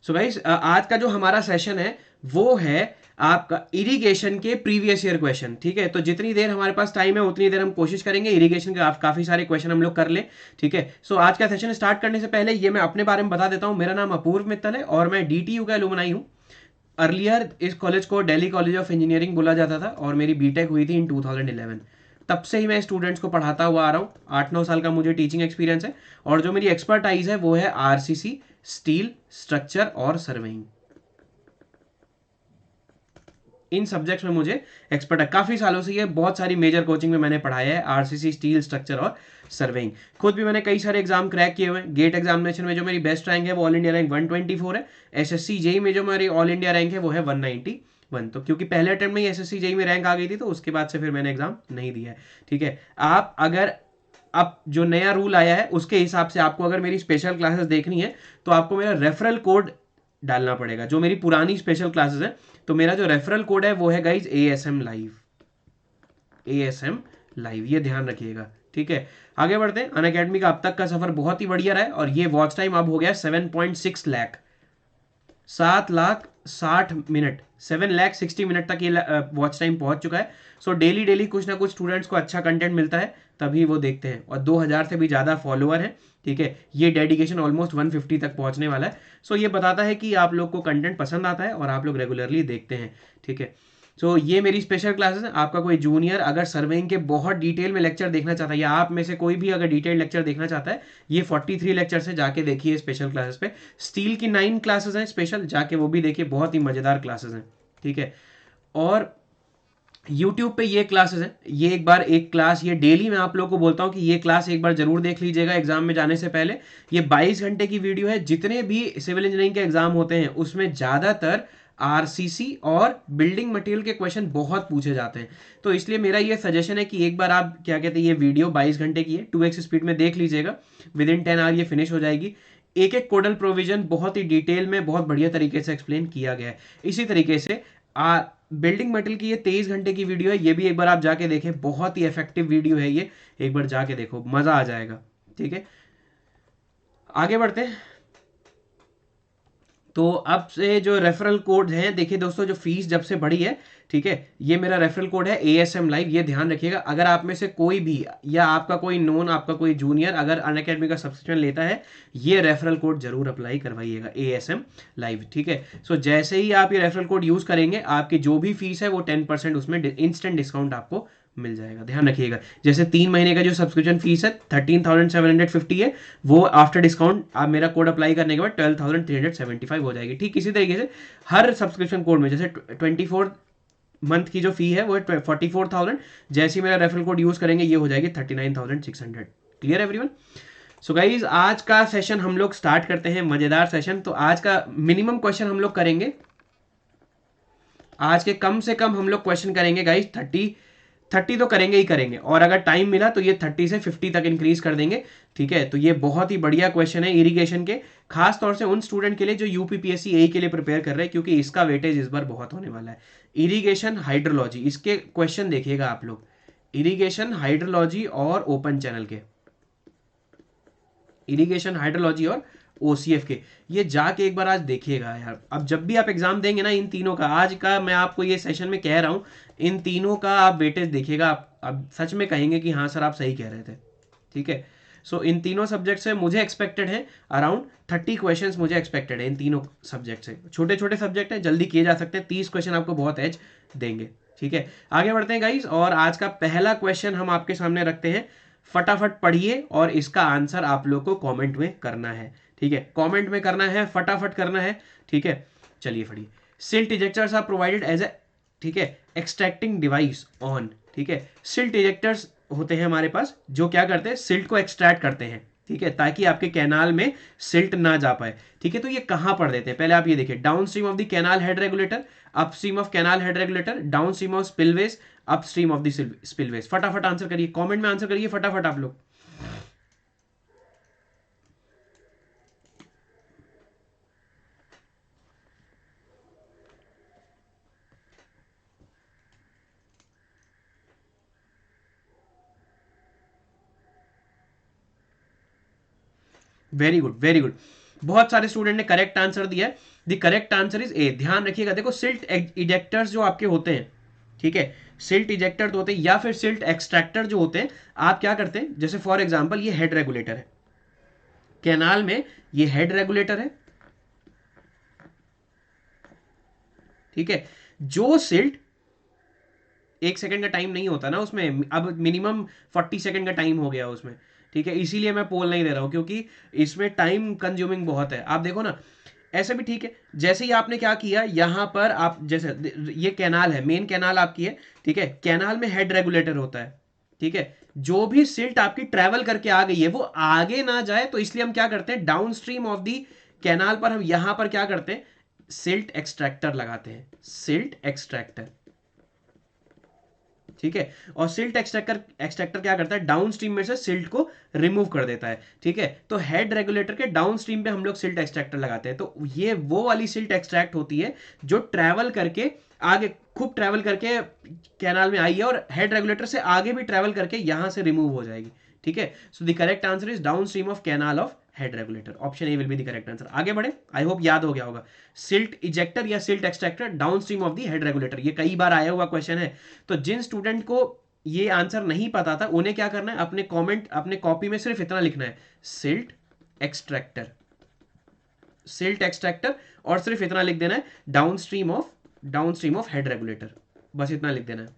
So guys आज का जो हमारा सेशन है वो है आपका इरिगेशन के प्रीवियस ईयर क्वेश्चन। ठीक है, तो जितनी देर हमारे पास टाइम है उतनी देर हम कोशिश करेंगे इरिगेशन के काफी सारे क्वेश्चन हम लोग कर ले। ठीक है, सो आज का सेशन स्टार्ट करने से पहले ये मैं अपने बारे में बता देता हूँ। मेरा नाम अपूर्व मित्तल है और मैं डीटीयू का एलुमनाई हूँ। अर्लियर इस कॉलेज को दिल्ली कॉलेज ऑफ इंजीनियरिंग बोला जाता था और मेरी बीटेक हुई थी इन 2011। तब से ही मैं स्टूडेंट्स को पढ़ाता हुआ आ रहा हूँ। 8-9 साल का मुझे टीचिंग एक्सपीरियंस है और जो मेरी एक्सपर्टाइज है वो है आरसीसी, स्टील, स्ट्रक्चर और सर्वेइंग। इन सब्जेक्ट्स में मुझे एक्सपर्ट है काफी सालों से। ये बहुत सारी मेजर कोचिंग में मैंने पढ़ाया है, आरसीसी, स्टील, स्ट्रक्चर और सर्वेइंग। खुद भी मैंने कई सारे एग्जाम क्रैक किए हुए हैं। गेट एग्जामिनेशन में जो मेरी बेस्ट रैंक है वो ऑल इंडिया रैंक 124 है। एसएससी जेई में जो मेरी ऑल इंडिया रैंक है वो है 191। तो क्योंकि पहले अटेम्प्ट में ही एसएससी जेई में रैंक आ गई थी तो उसके बाद से फिर मैंने एग्जाम नहीं दिया है। ठीक है, आप अगर अब जो नया रूल आया है उसके हिसाब से आपको अगर मेरी स्पेशल क्लासेस देखनी है तो आपको मेरा रेफरल कोड डालना पड़ेगा। जो मेरी पुरानी स्पेशल क्लासेस है तो मेरा जो रेफरल कोड है वो है guys ASM live. ASM live, ये ध्यान रखिएगा। ठीक है, आगे बढ़ते हैं। अनअकैडमी का अब तक का सफर बहुत ही बढ़िया रहा है और ये वॉच टाइम अब हो गया 7.6 लाख, 7,60,000 मिनट, 7,60,000 तक ये वॉच टाइम पहुंच चुका है। सो डेली डेली कुछ ना कुछ स्टूडेंट्स को अच्छा कंटेंट मिलता है तभी वो देखते हैं और 2000 से भी ज़्यादा फॉलोअर हैं। ठीक है, ये डेडिकेशन ऑलमोस्ट 150 तक पहुंचने वाला है। सो ये बताता है कि आप लोग को कंटेंट पसंद आता है और आप लोग रेगुलरली देखते हैं। ठीक है, सो ये मेरी स्पेशल क्लासेस है। आपका कोई जूनियर अगर सर्वेइंग के बहुत डिटेल में लेक्चर देखना चाहता है या आप में से कोई भी अगर डिटेल लेक्चर देखना चाहता है, ये 43 लेक्चर से जाके देखिए स्पेशल क्लासेस पे। स्टील की 9 क्लासेस हैं स्पेशल, जाके वो भी देखिए, बहुत ही मजेदार क्लासेस हैं। ठीक है, और यूट्यूब पे ये क्लासेस हैं, ये एक बार एक क्लास, ये डेली मैं आप लोगों को बोलता हूँ कि ये क्लास एक बार जरूर देख लीजिएगा एग्जाम में जाने से पहले। ये 22 घंटे की वीडियो है। जितने भी सिविल इंजीनियरिंग के एग्जाम होते हैं उसमें ज्यादातर आरसीसी और बिल्डिंग मटेरियल के क्वेश्चन बहुत पूछे जाते हैं। तो इसलिए मेरा ये सजेशन है कि एक बार आप क्या कहते हैं, ये वीडियो 22 घंटे की है, 2x स्पीड में देख लीजिएगा। विद इन 10 आवर ये फिनिश हो जाएगी। एक एक कोडल प्रोविजन बहुत ही डिटेल में बहुत बढ़िया तरीके से एक्सप्लेन किया गया है। इसी तरीके से बिल्डिंग मटेरियल की ये 23 घंटे की वीडियो है, ये भी एक बार आप जाके देखें, बहुत ही इफेक्टिव वीडियो है ये, एक बार जाके देखो, मजा आ जाएगा। ठीक है, आगे बढ़ते हैं। तो अब से जो रेफरल कोड है, देखिए दोस्तों, जो फीस जब से बढ़ी है, ठीक है, ये मेरा रेफरल कोड है ASM लाइव, ये ध्यान रखिएगा। अगर आप में से कोई भी या आपका कोई नोन, आपका कोई जूनियर अगर अनअकैडमी का सब्सक्रिप्शन लेता है, ये रेफरल कोड जरूर अप्लाई करवाइएगा, ASM लाइव। ठीक है, सो जैसे ही आप ये रेफरल कोड यूज करेंगे आपकी जो भी फीस है वो 10% उसमें इंस्टेंट डिस्काउंट आपको मिल जाएगा। ध्यान रखिएगा, जैसे 3 महीने का जो सब्सक्रिप्शन फीस है 13,750 है, वो आफ्टर डिस्काउंट आप मेरा कोड अप्लाई करने के बाद 12,375 हो जाएगी। ठीक इसी तरीके से हर सब्सक्रिप्शन कोड में, जैसे 24 मंथ की जो फी है वो 44,000, जैसे ही मेरा रेफरल कोड यूज करेंगे ये हो जाएगी 39,600। Clear everyone? सो गाइज आज का सेशन हम लोग स्टार्ट करते हैं, मजेदार सेशन। तो आज का मिनिमम क्वेश्चन हम लोग करेंगे, आज के कम से कम हम लोग क्वेश्चन करेंगे गाइज 30 तो करेंगे ही करेंगे, और अगर टाइम मिला तो ये 30 से 50 तक इंक्रीज कर देंगे। ठीक है, तो ये बहुत ही बढ़िया क्वेश्चन है इरिगेशन के, खास तौर से उन स्टूडेंट के लिए जो यूपीपीएससी ए के लिए प्रिपेयर कर रहे हैं, क्योंकि इसका वेटेज इस बार बहुत होने वाला है। इरिगेशन हाइड्रोलॉजी, इसके क्वेश्चन देखिएगा आप लोग, इरिगेशन हाइड्रोलॉजी और ओपन चैनल के, इरिगेशन हाइड्रोलॉजी और OCF के, ये जाके एक बार आज देखिएगा यार। अब जब भी आप एग्जाम देंगे ना, इन तीनों का, आज का मैं आपको ये सेशन में कह रहा हूं, इन तीनों का आप वेटेज देखिएगा, आप अब सच में कहेंगे कि हाँ सर आप सही कह रहे थे। ठीक है, सो इन तीनों सब्जेक्ट से मुझे एक्सपेक्टेड है अराउंड 30 क्वेश्चन, मुझे एक्सपेक्टेड है इन तीनों सब्जेक्ट से। छोटे छोटे सब्जेक्ट है, जल्दी किए जा सकते हैं, 30 क्वेश्चन आपको बहुत एज देंगे। ठीक है, आगे बढ़ते हैं गाइस, और आज का पहला क्वेश्चन हम आपके सामने रखते हैं। फटाफट पढ़िए और इसका आंसर आप लोग को कमेंट में करना है। ठीक है, कमेंट में करना है, फटाफट करना है। ठीक है, चलिए पढ़िए। Silt ejectors are provided as a, ठीक है, एक्सट्रैक्टिंग डिवाइस ऑन। ठीक है, सिल्ट इजेक्टर्स होते हैं हमारे पास जो क्या करते हैं, सिल्ट को एक्सट्रैक्ट करते हैं। ठीक है, ताकि आपके कैनाल में सिल्ट ना जा पाए। ठीक है, तो ये कहां पढ़ देते हैं, पहले आप ये देखिए, down stream of the canal head regulator, upstream of canal head regulator, down stream of spillways, upstream of the spillways. फटाफट आंसर करिए, कमेंट में आंसर करिए फटाफट आप लोग। वेरी गुड, वेरी गुड, बहुत सारे स्टूडेंट ने करेक्ट आंसर दिया है। The correct answer is a. ध्यान रखिएगा, देखो सिल्ट इजेक्टर्स जो आपके होते हैं, ठीक है, सिल्ट इजेक्टर होते हैं या फिर सिल्ट एक्सट्रैक्टर जो होते हैं, आप क्या करते हैं, जैसे फॉर एग्जांपल ये हेड रेगुलेटर है कैनाल में, ये हेड रेगुलेटर है, ठीक है। जो सिल्ट, 1 सेकंड का टाइम नहीं होता ना उसमें, अब मिनिमम 40 सेकंड का टाइम हो गया उसमें, ठीक है, इसीलिए मैं पोल नहीं दे रहा हूं, क्योंकि इसमें टाइम कंज्यूमिंग बहुत है। आप देखो ना, ऐसे भी ठीक है, जैसे ही आपने क्या किया यहां पर, आप जैसे ये कैनाल है, मेन कैनाल आपकी है, ठीक है, कैनाल में हेड रेगुलेटर होता है, ठीक है। जो भी सिल्ट आपकी ट्रेवल करके आ गई है वो आगे ना जाए, तो इसलिए हम क्या करते हैं, down stream of the canal पर हम यहां पर क्या करते हैं, सिल्ट एक्सट्रैक्टर लगाते हैं, सिल्ट एक्सट्रैक्टर, ठीक है। और सिल्ट एक्सट्रैक्टर एक्सट्रैक्टर क्या करता है, डाउन स्ट्रीम में से सिल्ट को रिमूव कर देता है, ठीक है। तो हेड रेगुलेटर के डाउन स्ट्रीम पे हम लोग सिल्ट एक्सट्रैक्टर लगाते हैं, तो ये वो वाली सिल्ट एक्सट्रैक्ट होती है जो ट्रैवल करके आगे, खूब ट्रैवल करके कैनाल में आई है, और हेड रेगुलेटर से आगे भी ट्रैवल करके यहां से रिमूव हो जाएगी, ठीक है। So the correct answer is down stream of canal of head regulator, option A will be the correct answer. आगे बढ़े, आई होप याद हो गया होगा, सिल्ट इजेक्टर या silt extractor down stream of the head regulator, ये कई बार आया हुआ क्वेश्चन है। तो जिन स्टूडेंट को ये आंसर नहीं पता था उन्हें क्या करना है, अपने कमेंट, अपने कॉपी में सिर्फ इतना लिखना है, सिल्ट एक्सट्रैक्टर, सिल्ट एक्सट्रैक्टर, और सिर्फ इतना लिख देना है, down stream of head regulator, बस इतना लिख देना है।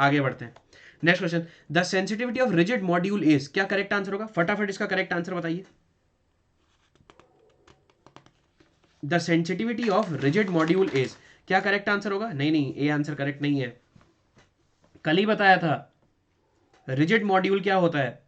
आगे बढ़ते हैं, next question, the sensitivity of rigid module is, क्या करेक्ट आंसर होगा, फटाफट इसका करेक्ट आंसर बताइए। The sensitivity of rigid module is, क्या करेक्ट आंसर होगा, नहीं नहीं, ए आंसर करेक्ट नहीं है, कल ही बताया था, रिजिड मॉड्यूल क्या होता है,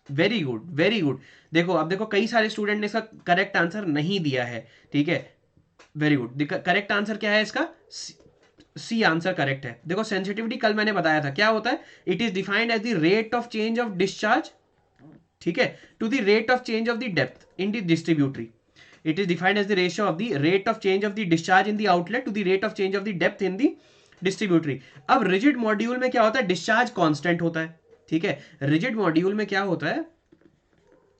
वेरी गुड वेरी गुड। देखो अब देखो, कई सारे स्टूडेंट ने इसका करेक्ट आंसर नहीं दिया है, ठीक है, वेरी गुड। करेक्ट आंसर क्या है इसका, सी आंसर करेक्ट है। देखो सेंसिटिविटी कल मैंने बताया था क्या होता है, it is defined as the rate of change of discharge, ठीक है, to the rate of change of the depth in the distributary. It is defined as the ratio of the rate of change of the discharge in the outlet to the rate of change of the depth in the distributary. अब rigid module में क्या होता है, discharge constant होता है, ठीक है। Rigid module में क्या होता है,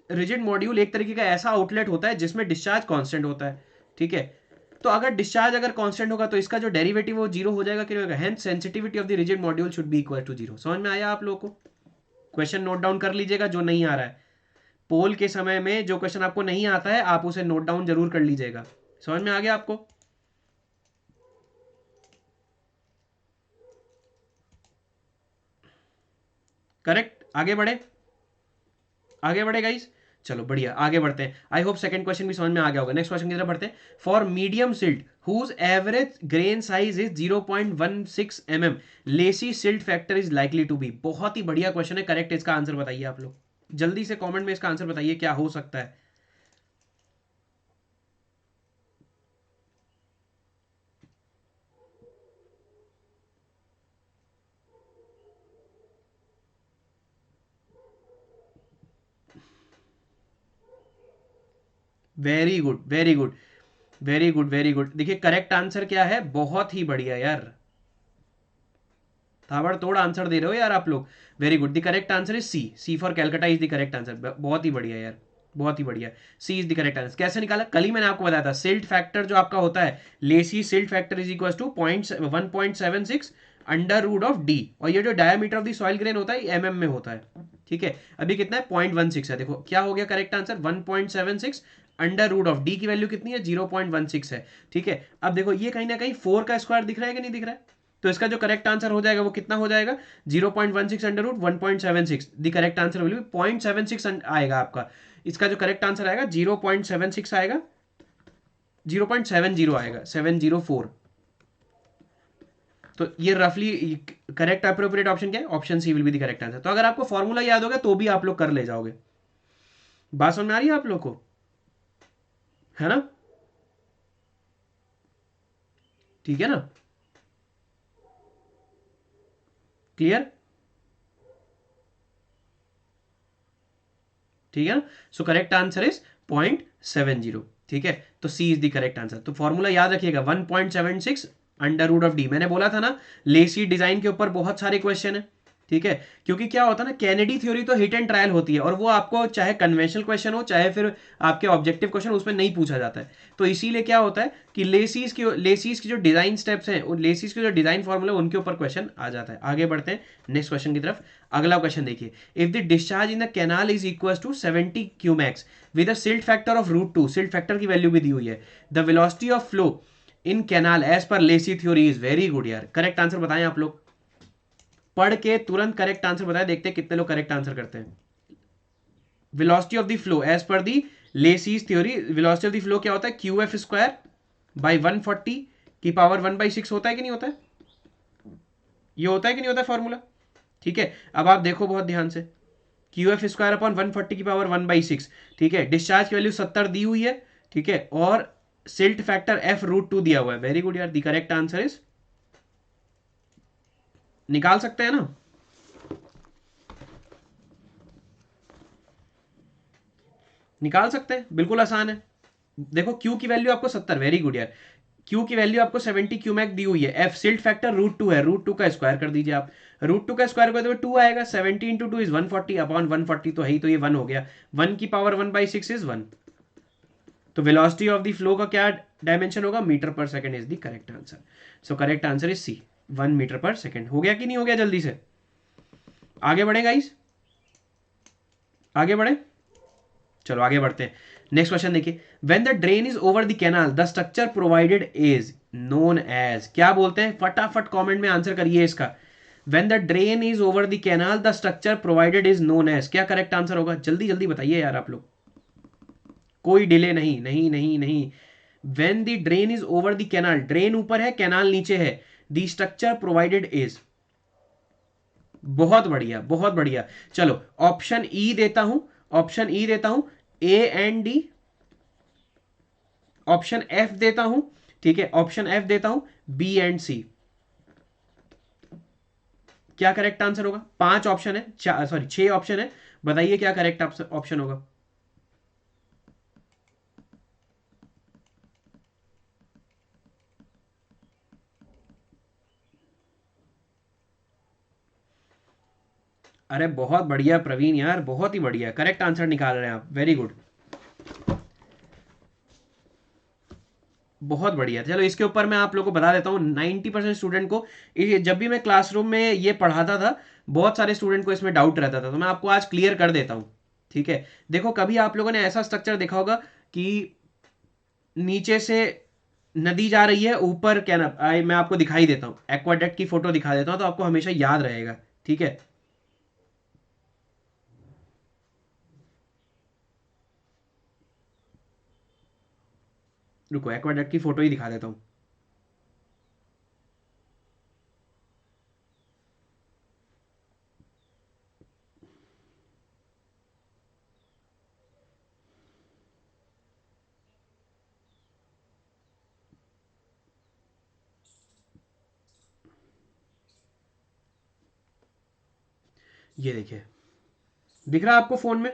रिजिड मॉड्यूल एक तरीके का ऐसा आउटलेट होता है जिसमें डिस्चार्ज कांस्टेंट होता है, ठीक है। तो अगर डिस्चार्ज अगर कांस्टेंट होगा तो इसका जो डेरिवेटिव वो जीरो हो जाएगा, क्या होगा, hence sensitivity of the rigid module should be equal to zero. समझ में आया आप लोगों को, क्वेश्चन नोट डाउन कर लीजिएगा जो नहीं आ रहा है, पोल के समय में जो क्वेश्चन आपको नहीं आता है आप उसे नोट डाउन जरूर कर लीजिएगा। समझ में आ गया आपको, करेक्ट। आगे बढ़े, आगे बढ़े गाइस, चलो बढ़िया, आगे बढ़ते हैं। आई होप सेकंड क्वेश्चन भी समझ में आ गया होगा। नेक्स्ट क्वेश्चन की तरफ बढ़ते हैं। For medium silt whose average grain size is 0.16 mm, Lacey silt factor is likely to be. बहुत ही बढ़िया क्वेश्चन है, करेक्ट इसका आंसर बताइए आप लोग, जल्दी से कमेंट में इसका आंसर बताइए क्या हो सकता है। Very good very good very good very good. देखिए करेक्ट आंसर क्या है, बहुत ही बढ़िया यार, ताबड़तोड़ आंसर दे रहे हो यार आप लोग, very good. The correct answer is C, C for Calcutta is the correct answer. बहुत ही बढ़िया यार, बहुत ही बढ़िया, C is the correct answer. कैसे निकाला, कल ही मैंने आपको बताया था, सिल्ट फैक्टर जो आपका होता है, Lacey silt factor is equal to 1.76 under root of D, और ये जो diameter of the soil grain होता है एमएम में होता है, ठीक है। अभी कितना है, 0.16 है, देखो क्या हो गया correct answer, 1.76 under root of D की वैल्यू कितनी है, 0.16 है, ठीक है। अब देखो ये कहीं ना कहीं 4 का स्क्वायर दिख रहा है कि नहीं दिख रहा है, तो इसका जो करेक्ट आंसर हो जाएगा वो कितना हो जाएगा, 0.16 under root 1.76, the correct answer will be 0.76 आएगा आपका। इसका जो करेक्ट आंसर आएगा 0.76 आएगा, 0.70 आएगा, 704। तो ये रफली करेक्ट अप्रोप्रिएट ऑप्शन क्या है, option C will be the correct answer. तो अगर आपको फॉर्मूला याद होगा तो भी आप लोग कर ले जाओगे। बात समझ में आ रही है आप लोग को, है ना, ठीक है ना, क्लियर, ठीक है ना। सो करेक्ट आंसर इज 0.70, ठीक है। तो सी इज द करेक्ट आंसर। तो फॉर्मूला याद रखिएगा, 1.76 अंडर रूट ऑफ डी। मैंने बोला था ना लेसी डिजाइन के ऊपर बहुत सारे क्वेश्चन है, ठीक है, क्योंकि क्या होता है ना, कैनेडी थ्योरी तो हिट एंड ट्रायल होती है और वो आपको चाहे कन्वेंशनल क्वेश्चन हो चाहे फिर आपके ऑब्जेक्टिव क्वेश्चन उसमें नहीं पूछा जाता है। तो इसीलिए क्या होता है कि लेसीज की जो डिजाइन स्टेप्स हैं, उन लेसीज के जो डिजाइन फॉर्मूला उनके ऊपर क्वेश्चन आ जाता है। आगे बढ़ते हैं नेक्स्ट क्वेश्चन की तरफ। अगला क्वेश्चन देखिए, if the discharge in the canal is equal to 70 cumecs with a silt factor of √2, silt factor की वैल्यू भी दी हुई है, the velocity of flow in canal as per Lacey theory is, very good यार, correct answer बताएं आप लोग, पढ़ के तुरंत करेक्ट आंसर बताएं, देखते हैं कितने लोग करेक्ट आंसर करते हैं। Velocity of the flow as per the Lacey's theory, velocity of the flow क्या होता है, क्यू एफ स्क्वायर बाई 140 की पावर 1/6 होता है कि नहीं होता है, ये होता है कि नहीं होता है फॉर्मूला, ठीक है। अब आप देखो बहुत ध्यान से, क्यू एफ स्क्वायर अपॉन 140 की पावर 1/6, ठीक है, डिस्चार्ज की वैल्यू 70 दी हुई है, ठीक है, और सिल्ट फैक्टर f√2 दिया हुआ है, वेरी गुड यार, दी करेक्ट आंसर इज, निकाल सकते हैं ना, निकाल सकते हैं, बिल्कुल आसान है। देखो क्यू की वैल्यू आपको 70, वेरी गुड यार, क्यू की वैल्यू आपको 70 क्यूमैक दी हुई है, एफ सिल्ट फैक्टर √2 है, √2 का स्क्वायर कर दीजिए आप, √2 का स्क्वायर कर दो 2 आएगा, 70 इंटू 2 इज 140 अपॉन 140 तो है ही, तो ये 1 हो गया, 1 की पावर 1/6 इज 1। तो वेलोसिटी ऑफ द फ्लो का क्या डायमेंशन होगा, metre per second is the correct answer. So correct answer is C, 1 metre per second. हो गया कि नहीं हो गया, जल्दी से आगे बढ़े गाइस, आगे बढ़े, चलो आगे बढ़ते हैं। नेक्स्ट क्वेश्चन देखिए, when the drain is over the canal the structure provided is known as, क्या बोलते हैं, फटाफट कमेंट में आंसर करिए इसका। When the drain is over the canal the structure provided is known as, क्या करेक्ट आंसर होगा, जल्दी जल्दी बताइए यार आप लोग, कोई डिले नहीं, नहीं नहीं नहीं। When the drain is over the canal, drain ऊपर है कैनाल नीचे है, द स्ट्रक्चर प्रोवाइडेड इज, बहुत बढ़िया बहुत बढ़िया। चलो ऑप्शन ई देता हूं, ऑप्शन ई देता हूं, A and D, option F देता हूं, ठीक है, ऑप्शन एफ देता हूं, बी एंड सी, क्या करेक्ट आंसर होगा, 5 ऑप्शन है, सॉरी 6 ऑप्शन है, बताइए क्या करेक्ट ऑप्शन होगा। अरे बहुत बढ़िया प्रवीण यार, बहुत ही बढ़िया, करेक्ट आंसर निकाल रहे हैं आप, वेरी गुड, बहुत बढ़िया। चलो इसके ऊपर मैं आप लोगों को बता देता हूँ, 90% स्टूडेंट को जब भी मैं क्लासरूम में ये पढ़ाता था, बहुत सारे स्टूडेंट को इसमें डाउट रहता था, तो मैं आपको आज क्लियर कर देता हूँ, ठीक है। देखो कभी आप लोगों ने ऐसा स्ट्रक्चर देखा होगा कि नीचे से नदी जा रही है, ऊपर क्या ना, मैं आपको दिखाई देता हूँ, एक्वाडक्ट की फोटो दिखा देता हूँ तो आपको हमेशा याद रहेगा, ठीक है। रुको एक्वाडक्ट की फोटो ही दिखा देता हूँ, ये देखिए, दिख रहा है आपको फोन में,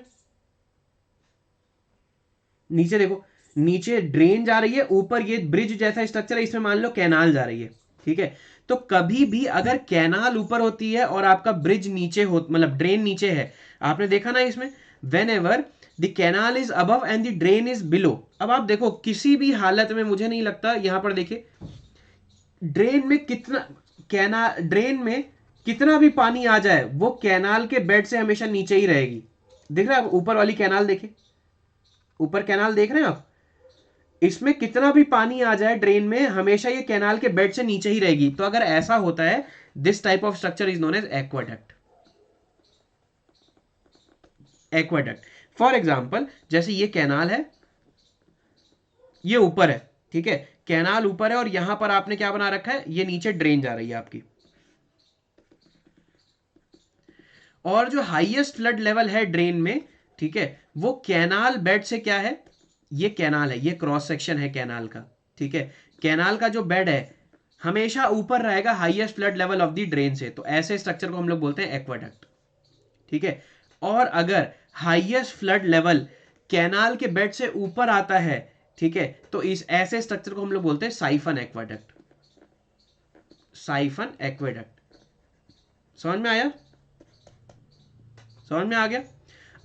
नीचे देखो, नीचे ड्रेन जा रही है, ऊपर ये ब्रिज जैसा स्ट्रक्चर है, इसमें मान लो कैनाल जा रही है, ठीक है। तो कभी भी अगर कैनाल ऊपर होती है और आपका ब्रिज नीचे हो, मतलब ड्रेन नीचे है, आपने देखा ना इसमें, when ever the canal is above and the drain is below, अब आप देखो किसी भी हालत में, मुझे नहीं लगता, यहां पर देखिए ड्रेन में कितना, कैनाल ड्रेन में कितना भी पानी आ जाए वो कैनाल के बेड से हमेशा नीचे ही रहेगी। दिख रहा है, ऊपर वाली कैनाल देखिए, ऊपर कैनाल देख रहे हैं आप, इसमें कितना भी पानी आ जाए ड्रेन में, हमेशा ये कैनाल के बेड से नीचे ही रहेगी। तो अगर ऐसा होता है, this type of structure is known as aqueduct, aqueduct. For example जैसे ये कैनाल है, ये ऊपर है, ठीक है, कैनाल ऊपर है और यहां पर आपने क्या बना रखा है, ये नीचे ड्रेन जा रही है आपकी, और जो हाईएस्ट फ्लड लेवल है ड्रेन में, ठीक है, वो कैनाल बेड से क्या है, ये कैनाल है, ये क्रॉस सेक्शन है कैनाल का, ठीक है, कैनाल का जो बेड है हमेशा ऊपर रहेगा highest flood level of the drain से, तो ऐसे स्ट्रक्चर को हम लोग बोलते हैं एक्वाडक्ट, ठीक है। और अगर हाईएस्ट फ्लड लेवल कैनाल के बेड से ऊपर आता है, ठीक है, तो इस ऐसे स्ट्रक्चर को हम लोग बोलते हैं साइफन एक्वाडक्ट, साइफन एक्वेडक्ट। समझ में आया? समझ में आ गया?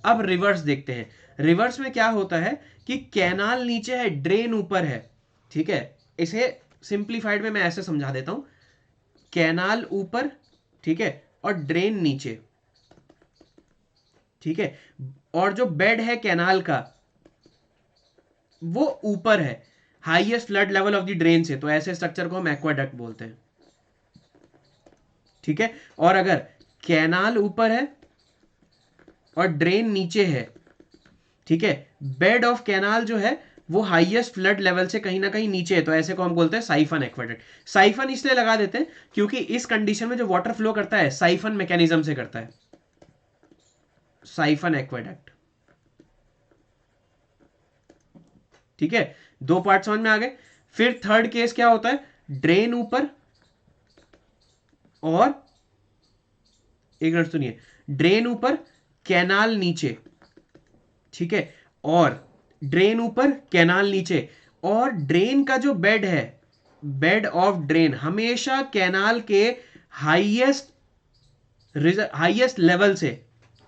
अब रिवर्स देखते हैं। रिवर्स में क्या होता है कि कैनाल नीचे है, ड्रेन ऊपर है। ठीक है, इसे सिंप्लीफाइड में मैं ऐसे समझा देता हूं, कैनाल ऊपर, ठीक है, और ड्रेन नीचे। ठीक है, और जो बेड है कैनाल का वो ऊपर है, highest flood level of the drain से, तो ऐसे स्ट्रक्चर को हम एक्वाडक्ट बोलते हैं। ठीक है, और अगर कैनाल ऊपर है और ड्रेन नीचे है, ठीक है, बेड ऑफ कैनाल जो है वो हाईएस्ट फ्लड लेवल से कहीं ना कहीं नीचे है, तो ऐसे को हम बोलते हैं साइफन एक्वाडक्ट। साइफन इसलिए लगा देते हैं क्योंकि इस कंडीशन में जो वाटर फ्लो करता है साइफन मैकेनिज्म से करता है, साइफन एक्वाडक्ट। ठीक है, दो पार्ट समझ में आ गए। फिर थर्ड केस क्या होता है, ड्रेन ऊपर और, एक मिनट सुनिए, ड्रेन ऊपर कैनाल नीचे। ठीक है, और ड्रेन ऊपर कैनाल नीचे, और ड्रेन का जो बेड है, बेड ऑफ ड्रेन हमेशा कैनाल के हाईएस्ट हाईएस्ट लेवल से,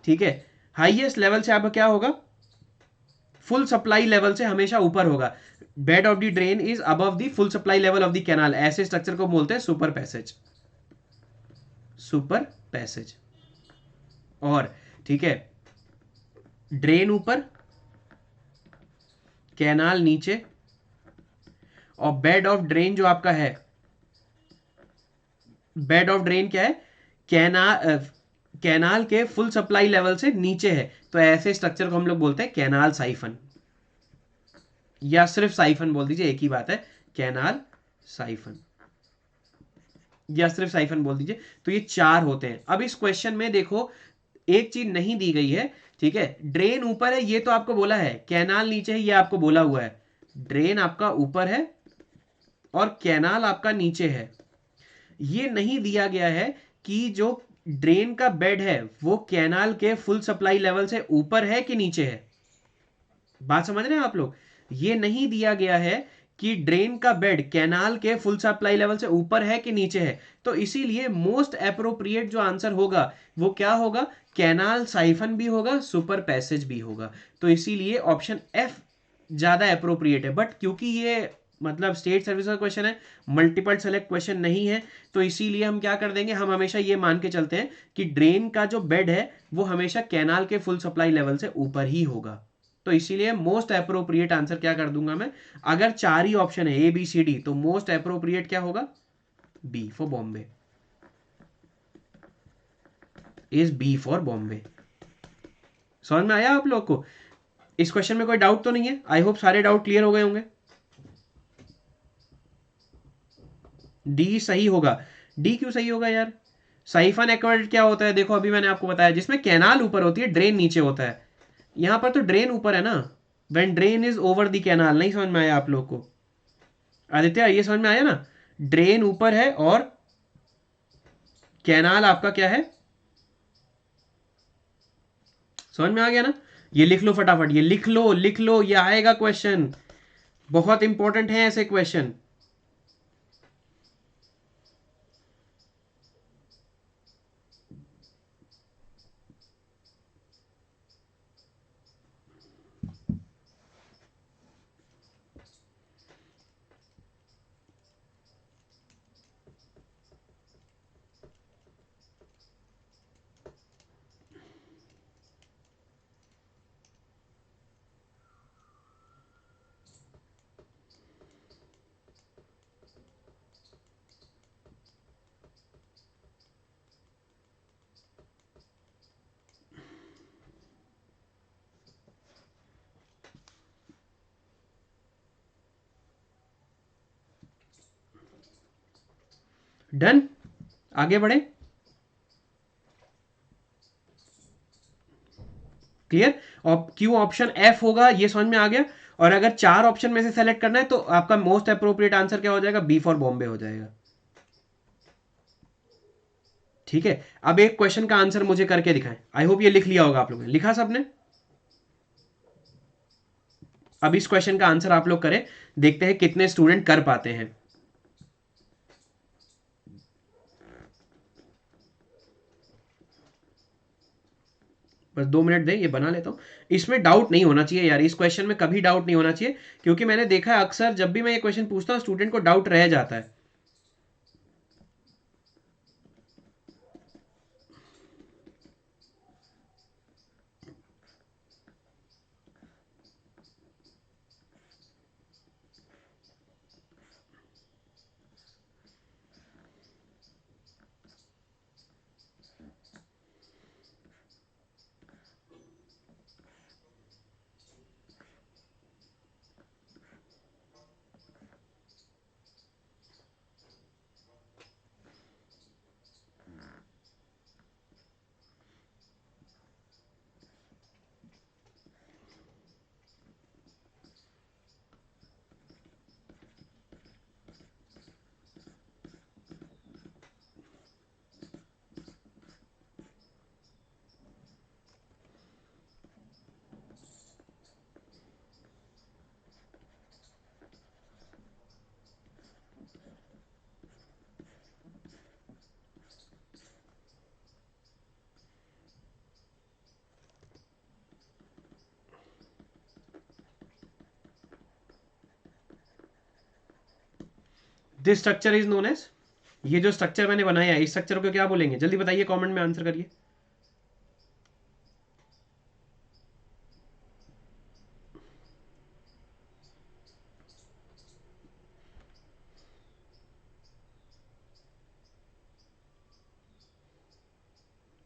ठीक है, हाईएस्ट लेवल से आपका क्या होगा, फुल सप्लाई लेवल से हमेशा ऊपर होगा। Bed of the drain is above the full supply level of the canal, ऐसे स्ट्रक्चर को बोलते हैं सुपर पैसेज, सुपर पैसेज। और ठीक है, ड्रेन ऊपर कैनाल नीचे, और बेड ऑफ ड्रेन जो आपका है, बेड ऑफ ड्रेन क्या है, कैनाल, कैनाल के फुल सप्लाई लेवल से नीचे है, तो ऐसे स्ट्रक्चर को हम लोग बोलते हैं कैनाल साइफन, या सिर्फ साइफन बोल दीजिए, एक ही बात है, कैनाल साइफन, या सिर्फ साइफन बोल दीजिए। तो ये चार होते हैं। अब इस क्वेश्चन में देखो एक चीज नहीं दी गई है, ठीक है, ड्रेन ऊपर है ये तो आपको बोला है, कैनाल नीचे है ये आपको बोला हुआ है, ड्रेन आपका ऊपर है और कैनाल आपका नीचे है। ये नहीं दिया गया है कि जो ड्रेन का बेड है वो कैनाल के फुल सप्लाई लेवल से ऊपर है कि नीचे है। बात समझ रहे हैं आप लोग? ये नहीं दिया गया है कि ड्रेन का बेड कैनाल के फुल सप्लाई लेवल से ऊपर है कि नीचे है। तो इसीलिए मोस्ट एप्रोप्रिएट जो आंसर होगा वो क्या होगा, कैनाल साइफन भी होगा, सुपर पैसेज भी होगा। तो इसीलिए ऑप्शन एफ ज्यादा एप्रोप्रिएट है। बट क्योंकि ये मतलब स्टेट सर्विस का क्वेश्चन है, मल्टीपल सेलेक्ट क्वेश्चन नहीं है, तो इसीलिए हम क्या कर देंगे, हम हमेशा ये मान के चलते हैं कि ड्रेन का जो बेड है वो हमेशा कैनाल के फुल सप्लाई लेवल से ऊपर ही होगा। तो इसीलिए मोस्ट अप्रोप्रिएट आंसर क्या कर दूंगा मैं, अगर चार ही ऑप्शन है ए बी सी डी, तो मोस्ट अप्रोप्रिएट क्या होगा, B for Bombay, is B for Bombay. समझ में आया आप लोग को? इस क्वेश्चन में कोई डाउट तो नहीं है? आई होप सारे डाउट क्लियर हो गए होंगे। डी सही होगा। डी क्यों सही होगा यार? साइफन एक्वाड्रेट क्या होता है, देखो अभी मैंने आपको बताया, जिसमें कैनाल ऊपर होती है ड्रेन नीचे होता है। यहां पर तो ड्रेन ऊपर है ना, when drain is over the canal. नहीं समझ में आया आप लोग को? आदित्य ये समझ में आया ना, ड्रेन ऊपर है और कैनाल आपका क्या है, समझ में आ गया ना? ये लिख लो फटाफट, ये लिख लो, लिख लो, ये आएगा क्वेश्चन, बहुत इंपॉर्टेंट है ऐसे क्वेश्चन। डन, आगे बढ़े, क्लियर? और क्यों ऑप्शन एफ होगा ये समझ में आ गया। और अगर चार ऑप्शन में से सेलेक्ट करना है तो आपका मोस्ट अप्रोप्रिएट आंसर क्या हो जाएगा, बी फॉर बॉम्बे हो जाएगा। ठीक है, अब एक क्वेश्चन का आंसर मुझे करके दिखाएं। आई होप ये लिख लिया होगा आप लोगों ने, लिखा सबने? अब इस क्वेश्चन का आंसर आप लोग करें, देखते हैं कितने स्टूडेंट कर पाते हैं। बस 2 मिनट दें, ये बना लेता हूँ। इसमें डाउट नहीं होना चाहिए यार, इस क्वेश्चन में कभी डाउट नहीं होना चाहिए, क्योंकि मैंने देखा है अक्सर जब भी मैं ये क्वेश्चन पूछता हूँ स्टूडेंट को डाउट रह जाता है। This structure is known as, ये जो स्ट्रक्चर मैंने बनाया है इस स्ट्रक्चर को क्या बोलेंगे, जल्दी बताइए, कमेंट में आंसर करिए।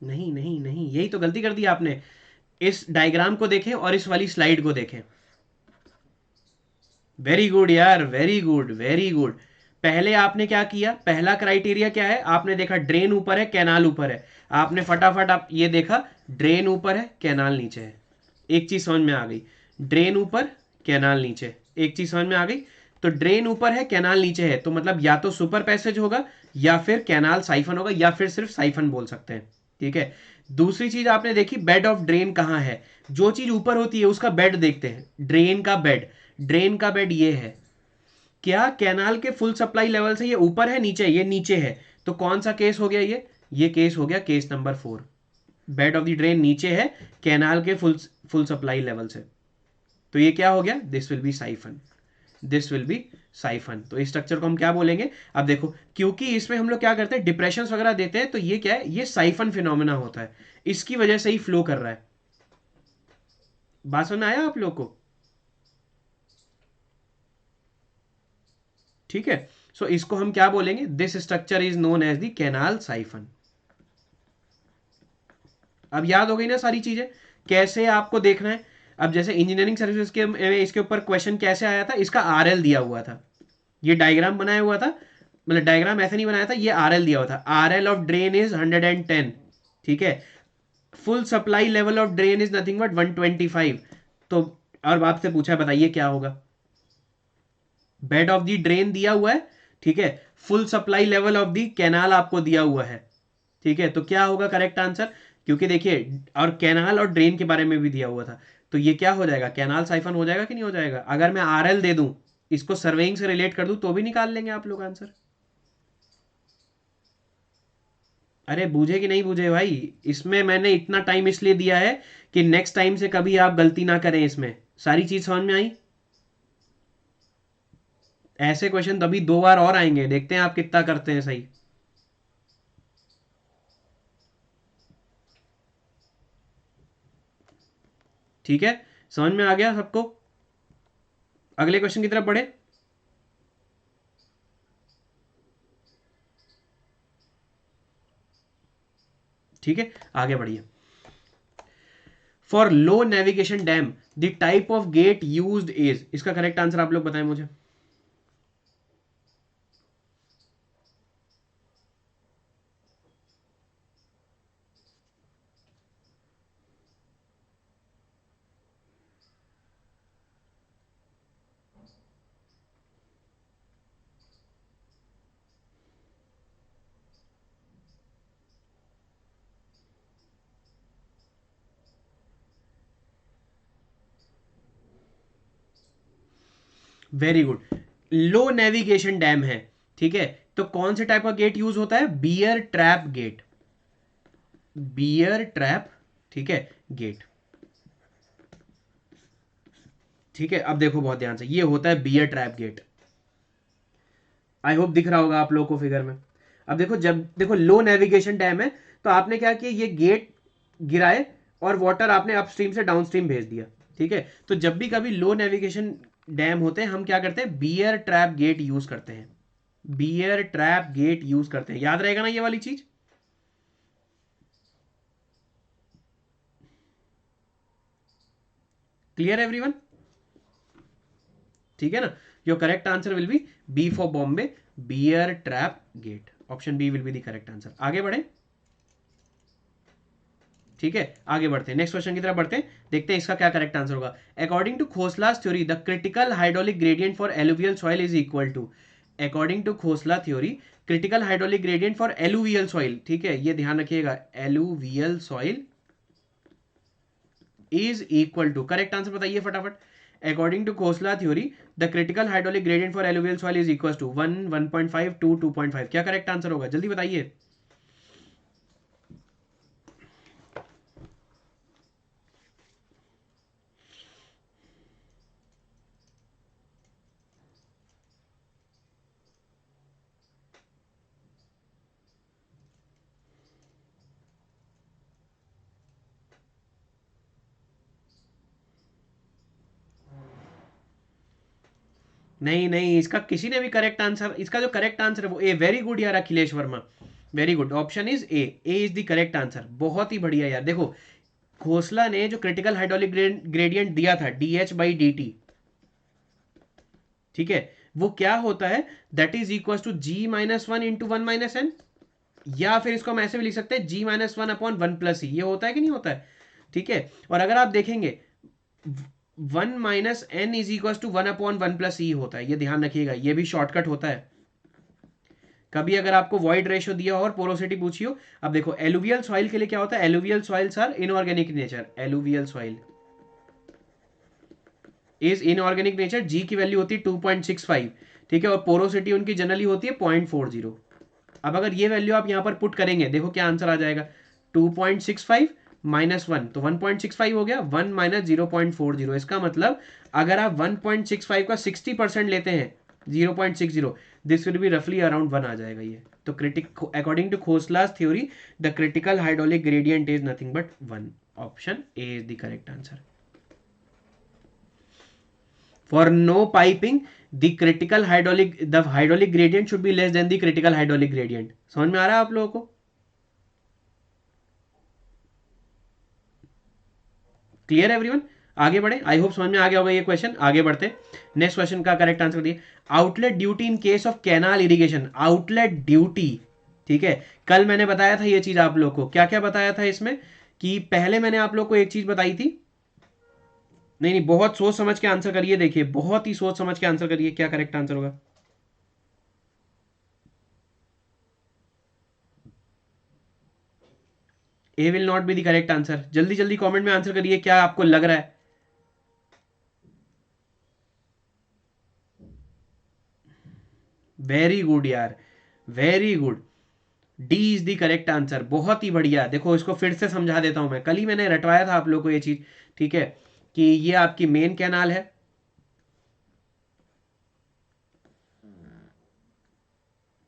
नहीं नहीं नहीं, यही तो गलती कर दी आपने। इस डायग्राम को देखें और इस वाली स्लाइड को देखें। वेरी गुड यार, वेरी गुड वेरी गुड। पहले आपने क्या किया, पहला क्राइटेरिया क्या है, आपने देखा ड्रेन ऊपर है कैनाल ऊपर है, आपने फटाफट आप ये देखा ड्रेन ऊपर है कैनाल नीचे है। एक चीज समझ में आ गई, ड्रेन ऊपर कैनाल नीचे, एक चीज समझ में आ गई। तो ड्रेन ऊपर है कैनाल नीचे है, तो मतलब या तो सुपर पैसेज होगा या फिर कैनाल साइफन होगा या फिर सिर्फ साइफन बोल सकते हैं। ठीक है। दूसरी चीज आपने देखी बेड ऑफ ड्रेन कहाँ है, जो चीज ऊपर होती है उसका बेड देखते हैं, ड्रेन का बेड, ड्रेन का बेड ये है। क्या कैनाल के फुल सप्लाई लेवल से ये ऊपर है नीचे, ये नीचे है, तो कौन सा केस हो गया, ये केस हो गया case number 4। Bed of the drain नीचे है कैनाल के फुल सप्लाई लेवल से, तो ये क्या हो गया, this will B siphon, this will B siphon. तो इस स्ट्रक्चर को हम क्या बोलेंगे, अब देखो क्योंकि इसमें हम लोग क्या करते हैं डिप्रेशन वगैरह देते हैं, तो ये क्या है, ये साइफन फिनोमेना होता है, इसकी वजह से ही फ्लो कर रहा है। बात समझ में आया आप लोग को? ठीक है। सो इसको हम क्या बोलेंगे, this structure is known as the canal siphon. अब याद हो गई ना सारी चीजें, कैसे आपको देखना है। अब जैसे इंजीनियरिंग सर्विसेज के इसके ऊपर क्वेश्चन कैसे आया था, इसका आरएल दिया हुआ था, ये डायग्राम बनाया हुआ था, मतलब डायग्राम ऐसे नहीं बनाया था, ये आरएल दिया हुआ था, आरएल ऑफ ड्रेन इज 110। ठीक है। Full supply level of drain is nothing but 125। तो और आपसे पूछा है बताइए क्या होगा, बेड ऑफ द ड्रेन दिया हुआ है, ठीक है, full supply level of the canal आपको दिया हुआ है। ठीक है, तो क्या होगा करेक्ट आंसर, क्योंकि देखिए और कैनाल और ड्रेन के बारे में भी दिया हुआ था, तो ये क्या हो जाएगा, कैनाल साइफन हो जाएगा कि नहीं हो जाएगा। अगर मैं आरएल दे दूं, इसको सर्वेइंग से रिलेट कर दूं, तो भी निकाल लेंगे आप लोग आंसर। अरे बूझे कि नहीं बूझे भाई, इसमें मैंने इतना टाइम इसलिए दिया है कि नेक्स्ट टाइम से कभी आप गलती ना करें, इसमें सारी चीज समझ में आई। ऐसे क्वेश्चन तभी 2 बार और आएंगे, देखते हैं आप कितना करते हैं सही। ठीक है, समझ में आ गया सबको। अगले क्वेश्चन की तरफ बढ़े। ठीक है, आगे बढ़िए। For low navigation dam the type of get used is, इसका करेक्ट आंसर आप लोग बताएं मुझे। वेरी गुड, लो नेविगेशन डैम है। ठीक है, तो कौन से टाइप का गेट यूज होता है, bear trap gate, bear trap. ठीक है, गेट। ठीक है, अब देखो बहुत ध्यान से, ये होता है bear trap gate. I hope दिख रहा होगा आप लोगों को फिगर में। अब देखो, जब देखो लो नेविगेशन डैम है तो आपने क्या किया, ये गेट गिराए और वाटर आपने अपस्ट्रीम से डाउनस्ट्रीम भेज दिया। ठीक है, तो जब भी कभी लो नेविगेशन डैम होते हैं हम क्या करते हैं, बियर ट्रैप गेट यूज करते हैं। बियर ट्रैप गेट यूज करते हैं, याद रहेगा ना ये वाली चीज। Clear everyone? ठीक है ना, your correct answer will be B for Bombay, bear trap gate. Option B will be the correct answer. आगे बढ़े, ठीक है, आगे बढ़ते हैं, नेक्स्ट क्वेश्चन की तरफ बढ़ते हैं, देखते हैं इसका क्या करेक्ट आंसर होगा। According to Khosla's theory the critical hydraulic gradient for alluvial soil is equal to, according to Khosla theory critical hydraulic gradient for alluvial soil, ठीक है, ये ध्यान रखिएगा, alluvial soil is equal to, correct answer बताइए फटाफट। According to Khosla theory the critical hydraulic gradient for alluvial soil is equal to 1, 1.5, 2, 2.5, क्या correct answer होगा, जल्दी बताइए। नहीं नहीं, इसका किसी ने भी करेक्ट आंसर, इसका जो करेक्ट आंसर है वो ए, वेरी गुड यार Akhilesh Verma, very good, option is a, A is the correct answer, बहुत ही बढ़िया यार। देखो खोसला ने जो क्रिटिकल हाइड्रोलिक ग्रेडियंट दिया था D H by D T, ठीक है, वो क्या होता है, that is equal to G minus one into one minus N, या फिर इसको हम ऐसे भी लिख सकते हैं G minus one upon one plus E, ये होता है कि नहीं होता है। ठीक है, और अगर आप देखेंगे 1 - n is equal to 1/1 + e होता है, ये ध्यान रखिएगा, ये भी शॉर्टकट होता है। कभी अगर आपको वॉइड रेशियो दिया हो और पोरोसिटी पूछी हो, अब देखो एलुवियल सॉइल के लिए क्या होता है, alluvial soils are inorganic nature, alluvial soil is inorganic nature, G की वैल्यू होती है 2.65, ठीक है, और पोरोसिटी उनकी जनरली होती है 0.40। अब अगर ये वैल्यू आप यहां पर पुट करेंगे, देखो क्या आंसर आ जाएगा, 2.65 - 1, तो 1.65 हो गया, 1 - 0.40, इसका मतलब अगर आप 1.65 का 60% लेते हैं 0.60, दिस विल बी रफली अराउंड 1 आ जाएगा ये। तो according to Khosla's theory the critical hydraulic gradient is nothing but 1, option A is the correct answer. For no piping, the hydraulic gradient should be less than the critical hydraulic gradient. समझ में आ रहा है आप लोगों को? Clear everyone? आगे बढ़े, I hope समझ में आ गया होगा ये क्वेश्चन। आगे बढ़ते, नेक्स्ट क्वेश्चन का करेक्ट आंसर दिए, outlet duty in case of canal irrigation, outlet duty, ठीक है, कल मैंने बताया था ये चीज आप लोग को, क्या क्या बताया था इसमें, कि पहले मैंने आप लोग को एक चीज बताई थी, नहीं नहीं, बहुत सोच समझ के आंसर करिए, देखिए बहुत ही सोच समझ के आंसर करिए, क्या करेक्ट आंसर होगा। A will not be the correct answer, जल्दी जल्दी कमेंट में आंसर करिए, क्या आपको लग रहा है। वेरी गुड यार, very good, D is the correct answer, बहुत ही बढ़िया। देखो इसको फिर से समझा देता हूं मैं, कल ही मैंने रटवाया था आप लोग को ये चीज, ठीक है, कि ये आपकी मेन कैनाल है,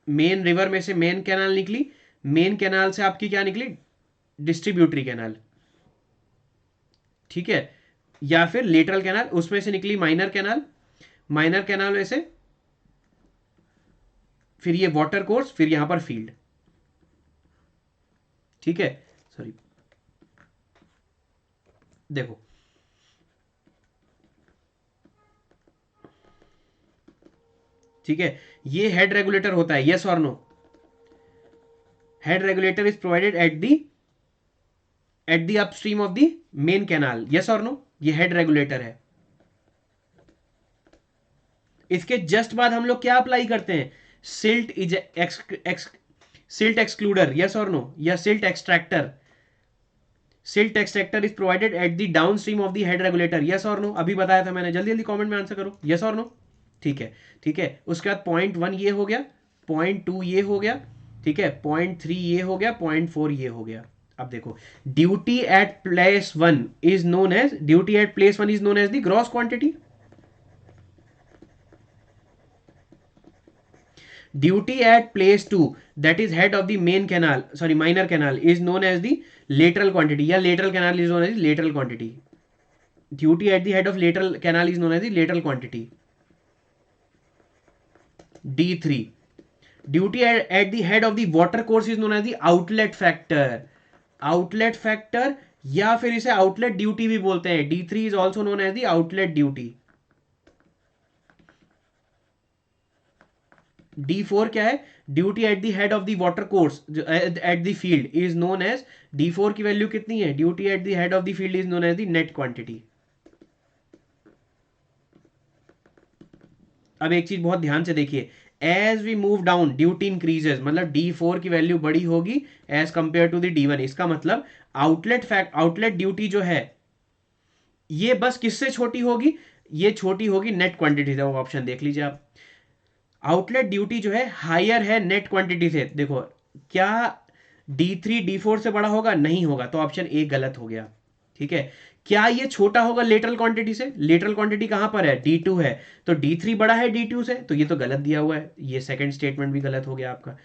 मेन रिवर में से मेन कैनाल निकली, मेन कैनाल से आपकी क्या निकली, डिस्ट्रीब्यूटरी कैनाल, ठीक है, या फिर लेटरल कैनाल, उसमें से निकली माइनर कैनाल, माइनर कैनाल में से फिर ये वाटर कोर्स, फिर यहां पर फील्ड, ठीक है, सॉरी, देखो ठीक है, ये हेड रेगुलेटर होता है, यस और no, head regulator is provided at the upstream of the main canal, yes और नो, ये हेड रेगुलेटर है। इसके जस्ट बाद हम लोग क्या अप्लाई करते हैं, सिल्ट सिल्ट एक्सक्लूडर, यस और नो, या silt extractor, silt extractor is provided at the down stream of the head regulator, yes और नो, अभी बताया था मैंने, जल्दी जल्दी कमेंट में आंसर करो, यस और नो। ठीक है, ठीक है, उसके बाद .1 ये हो गया, .2 ये हो गया, ठीक है, .3 ये हो गया, .4 ये हो गया। अब देखो, duty at place one is known as the gross quantity, duty at place two that is head of the main canal sorry minor canal is known as the lateral quantity, या lateral canal is known as lateral quantity, duty at the head of lateral canal is known as the lateral quantity. D3, duty at the head of the water course is known as the outlet factor, outlet factor या फिर इसे outlet duty भी बोलते हैं. D3 is also known as the outlet duty. D4 क्या है, duty at the head of the water course at the field is known as, D4 की value कितनी है, duty at the head of the field is known as the net quantity. अब एक चीज बहुत ध्यान से देखिए, as we move down duty increases, मतलब D4 की वैल्यू बड़ी होगी as compare to the D1. इसका मतलब आउटलेट ड्यूटी जो है ये बस किससे छोटी होगी, ये छोटी होगी नेट क्वांटिटी से. ऑप्शन देख लीजिए आप, आउटलेट ड्यूटी जो है हायर है नेट क्वांटिटी से. देखो क्या D3 D4 से बड़ा होगा, नहीं होगा, तो ऑप्शन ए गलत हो गया. ठीक है, क्या ये छोटा होगा लेटरल क्वांटिटी से, लेटरल क्वांटिटी कहां पर है, D2 है, तो D3 बड़ा है D2 से, तो ये तो गलत दिया हुआ है, ये सेकंड स्टेटमेंट भी गलत हो गया आपका.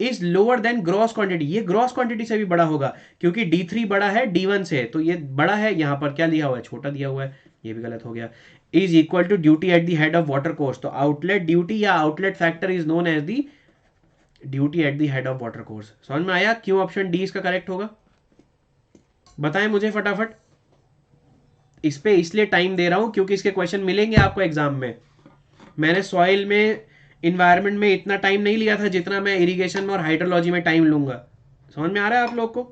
Is lower than gross quantity, ये ग्रॉस क्वांटिटी से भी बड़ा होगा क्योंकि D3 बड़ा है D1 से, तो ये बड़ा है, यहां पर क्या दिया हुआ है, छोटा दिया हुआ है, ये भी गलत हो गया. Is equal to duty at the head of water course, तो आउटलेट ड्यूटी या outlet factor is known as the duty at the head of water course. समझ में आया क्यों ऑप्शन डी इसका करेक्ट होगा, बताएं मुझे फटाफट. इस पे इसलिए टाइम दे रहा हूं क्योंकि इसके क्वेश्चन मिलेंगे आपको एग्जाम में. मैंने सॉइल में, इन्वायरमेंट में इतना टाइम नहीं लिया था जितना मैं इरिगेशन में और हाइड्रोलॉजी में टाइम लूंगा. समझ में आ रहा है आप लोग को.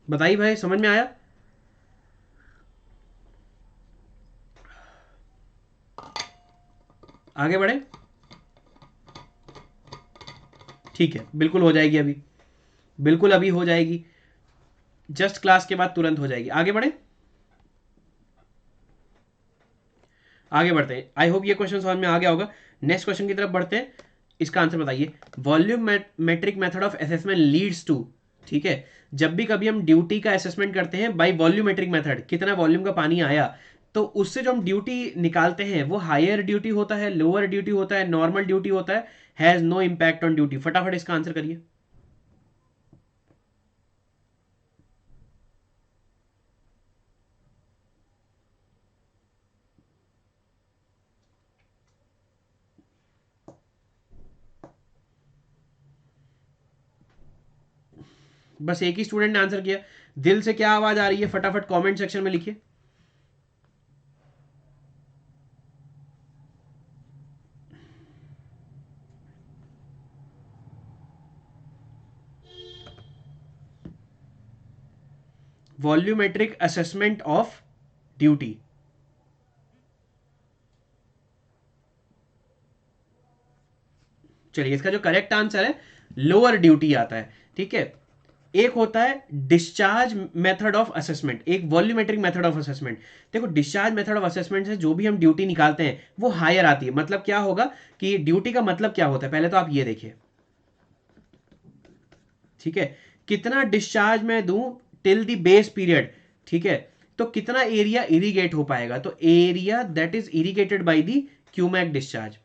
बताइए भाई, समझ में आया. आगे बढ़े. ठीक है, बिल्कुल हो जाएगी अभी, बिल्कुल अभी हो जाएगी, जस्ट क्लास के बाद तुरंत हो जाएगी. आगे बढ़े, आगे बढ़ते हैं. आई होप ये क्वेश्चन समझ में आ गया होगा. नेक्स्ट क्वेश्चन की तरफ बढ़ते हैं. इसका आंसर बताइए. Volumetric method of assessment leads to, ठीक है, जब भी कभी हम ड्यूटी का असेसमेंट करते हैं बाय वॉल्यूमेट्रिक मेथड, कितना वॉल्यूम का पानी आया, तो उससे जो हम ड्यूटी निकालते हैं वो हायर ड्यूटी होता है, लोअर ड्यूटी होता है, नॉर्मल ड्यूटी होता है, has no impact on duty. फटाफट इसका आंसर करिए. बस एक ही स्टूडेंट ने आंसर किया. दिल से क्या आवाज आ रही है फटाफट कमेंट सेक्शन में लिखिए. Volumetric assessment of duty. चलिए, इसका जो करेक्ट आंसर है लोअर ड्यूटी आता है. ठीक है, एक होता है डिस्चार्ज मेथड ऑफ असेसमेंट, एक वॉल्यूमेट्रिक मेथड ऑफ असेसमेंट. देखो, डिस्चार्ज मेथड ऑफ असेसमेंट से जो भी हम ड्यूटी निकालते हैं वो हायर आती है. मतलब क्या होगा कि ड्यूटी का मतलब क्या होता है, पहले तो आप ये देखिए. ठीक है, कितना डिस्चार्ज मैं दूं टिल द बेस पीरियड, ठीक है, तो कितना एरिया इरिगेट हो पाएगा, तो area that is irrigated by the cumec discharge.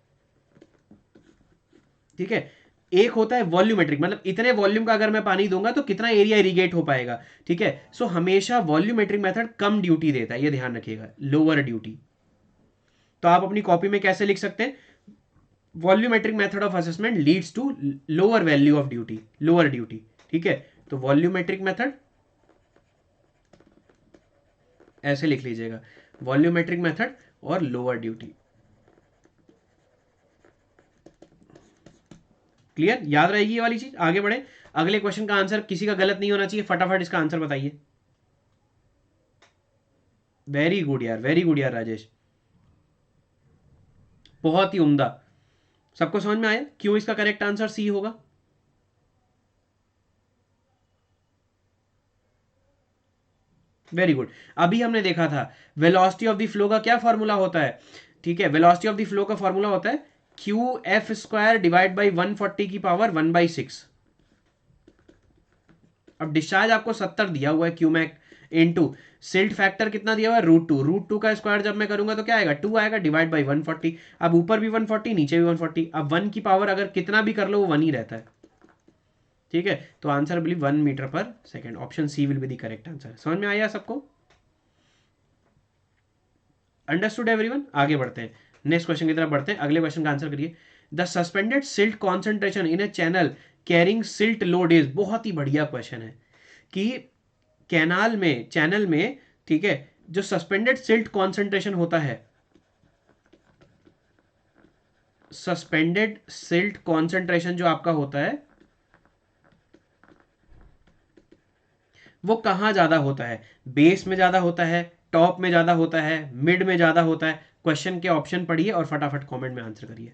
ठीक है, एक होता है वॉल्यूमेट्रिक, मतलब इतने वॉल्यूम का अगर मैं पानी दूंगा तो कितना एरिया इरिगेट हो पाएगा. ठीक है, सो हमेशा वॉल्यूमेट्रिक मेथड कम ड्यूटी देता है, ये ध्यान रखिएगा, लोअर ड्यूटी. तो आप अपनी कॉपी में कैसे लिख सकते हैं, volumetric method of assessment leads to lower value of duty, lower duty. ठीक है, तो वॉल्यूमेट्रिक मेथड ऐसे लिख लीजिएगा, वॉल्यूमेट्रिक मेथड और लोअर ड्यूटी. क्लियर, याद रहेगी ये वाली चीज. आगे बढ़े, अगले क्वेश्चन का आंसर किसी का गलत नहीं होना चाहिए. फटाफट इसका आंसर बताइए. वेरी गुड यार, वेरी गुड यार राजेश, बहुत ही उम्दा. सबको समझ में आया क्यों इसका करेक्ट आंसर सी होगा. Very good. अभी हमने देखा था वेलोसिटी ऑफ द फ्लो का क्या फॉर्मूला होता है, ठीक है, वेलोसिटी ऑफ द फ्लो का फॉर्मूला होता है Q F square divide by 140 की पावर 1/6। अब डिस्चार्ज आपको 70 दिया हुआ है cumec into silt factor कितना दिया हुआ है √2 का स्क्वायर जब मैं करूंगा तो क्या आएगा 2 आएगा डिवाइड बाई 140। अब ऊपर भी 140 नीचे भी 140। अब 1 की पावर अगर कितना भी कर लो वो 1 ही रहता है। ठीक है, तो answer will be 1 metre per second. Option C will be the correct answer. समझ में आया सबको? Understood everyone? आगे बढ़ते हैं, नेक्स्ट क्वेश्चन की तरफ बढ़ते हैं। अगले क्वेश्चन का आंसर करिए। The suspended silt concentration in A channel carrying silt load is. बहुत ही बढ़िया क्वेश्चन है कि कैनाल में, चैनल में, ठीक है, जो सस्पेंडेड सिल्ट कॉन्सेंट्रेशन होता है, सस्पेंडेड सिल्ट कॉन्सेंट्रेशन जो आपका होता है वो कहां ज्यादा होता है? बेस में ज्यादा होता है, टॉप में ज्यादा होता है, मिड में ज्यादा होता है? क्वेश्चन के ऑप्शन पढ़िए और फटाफट कमेंट में आंसर करिए।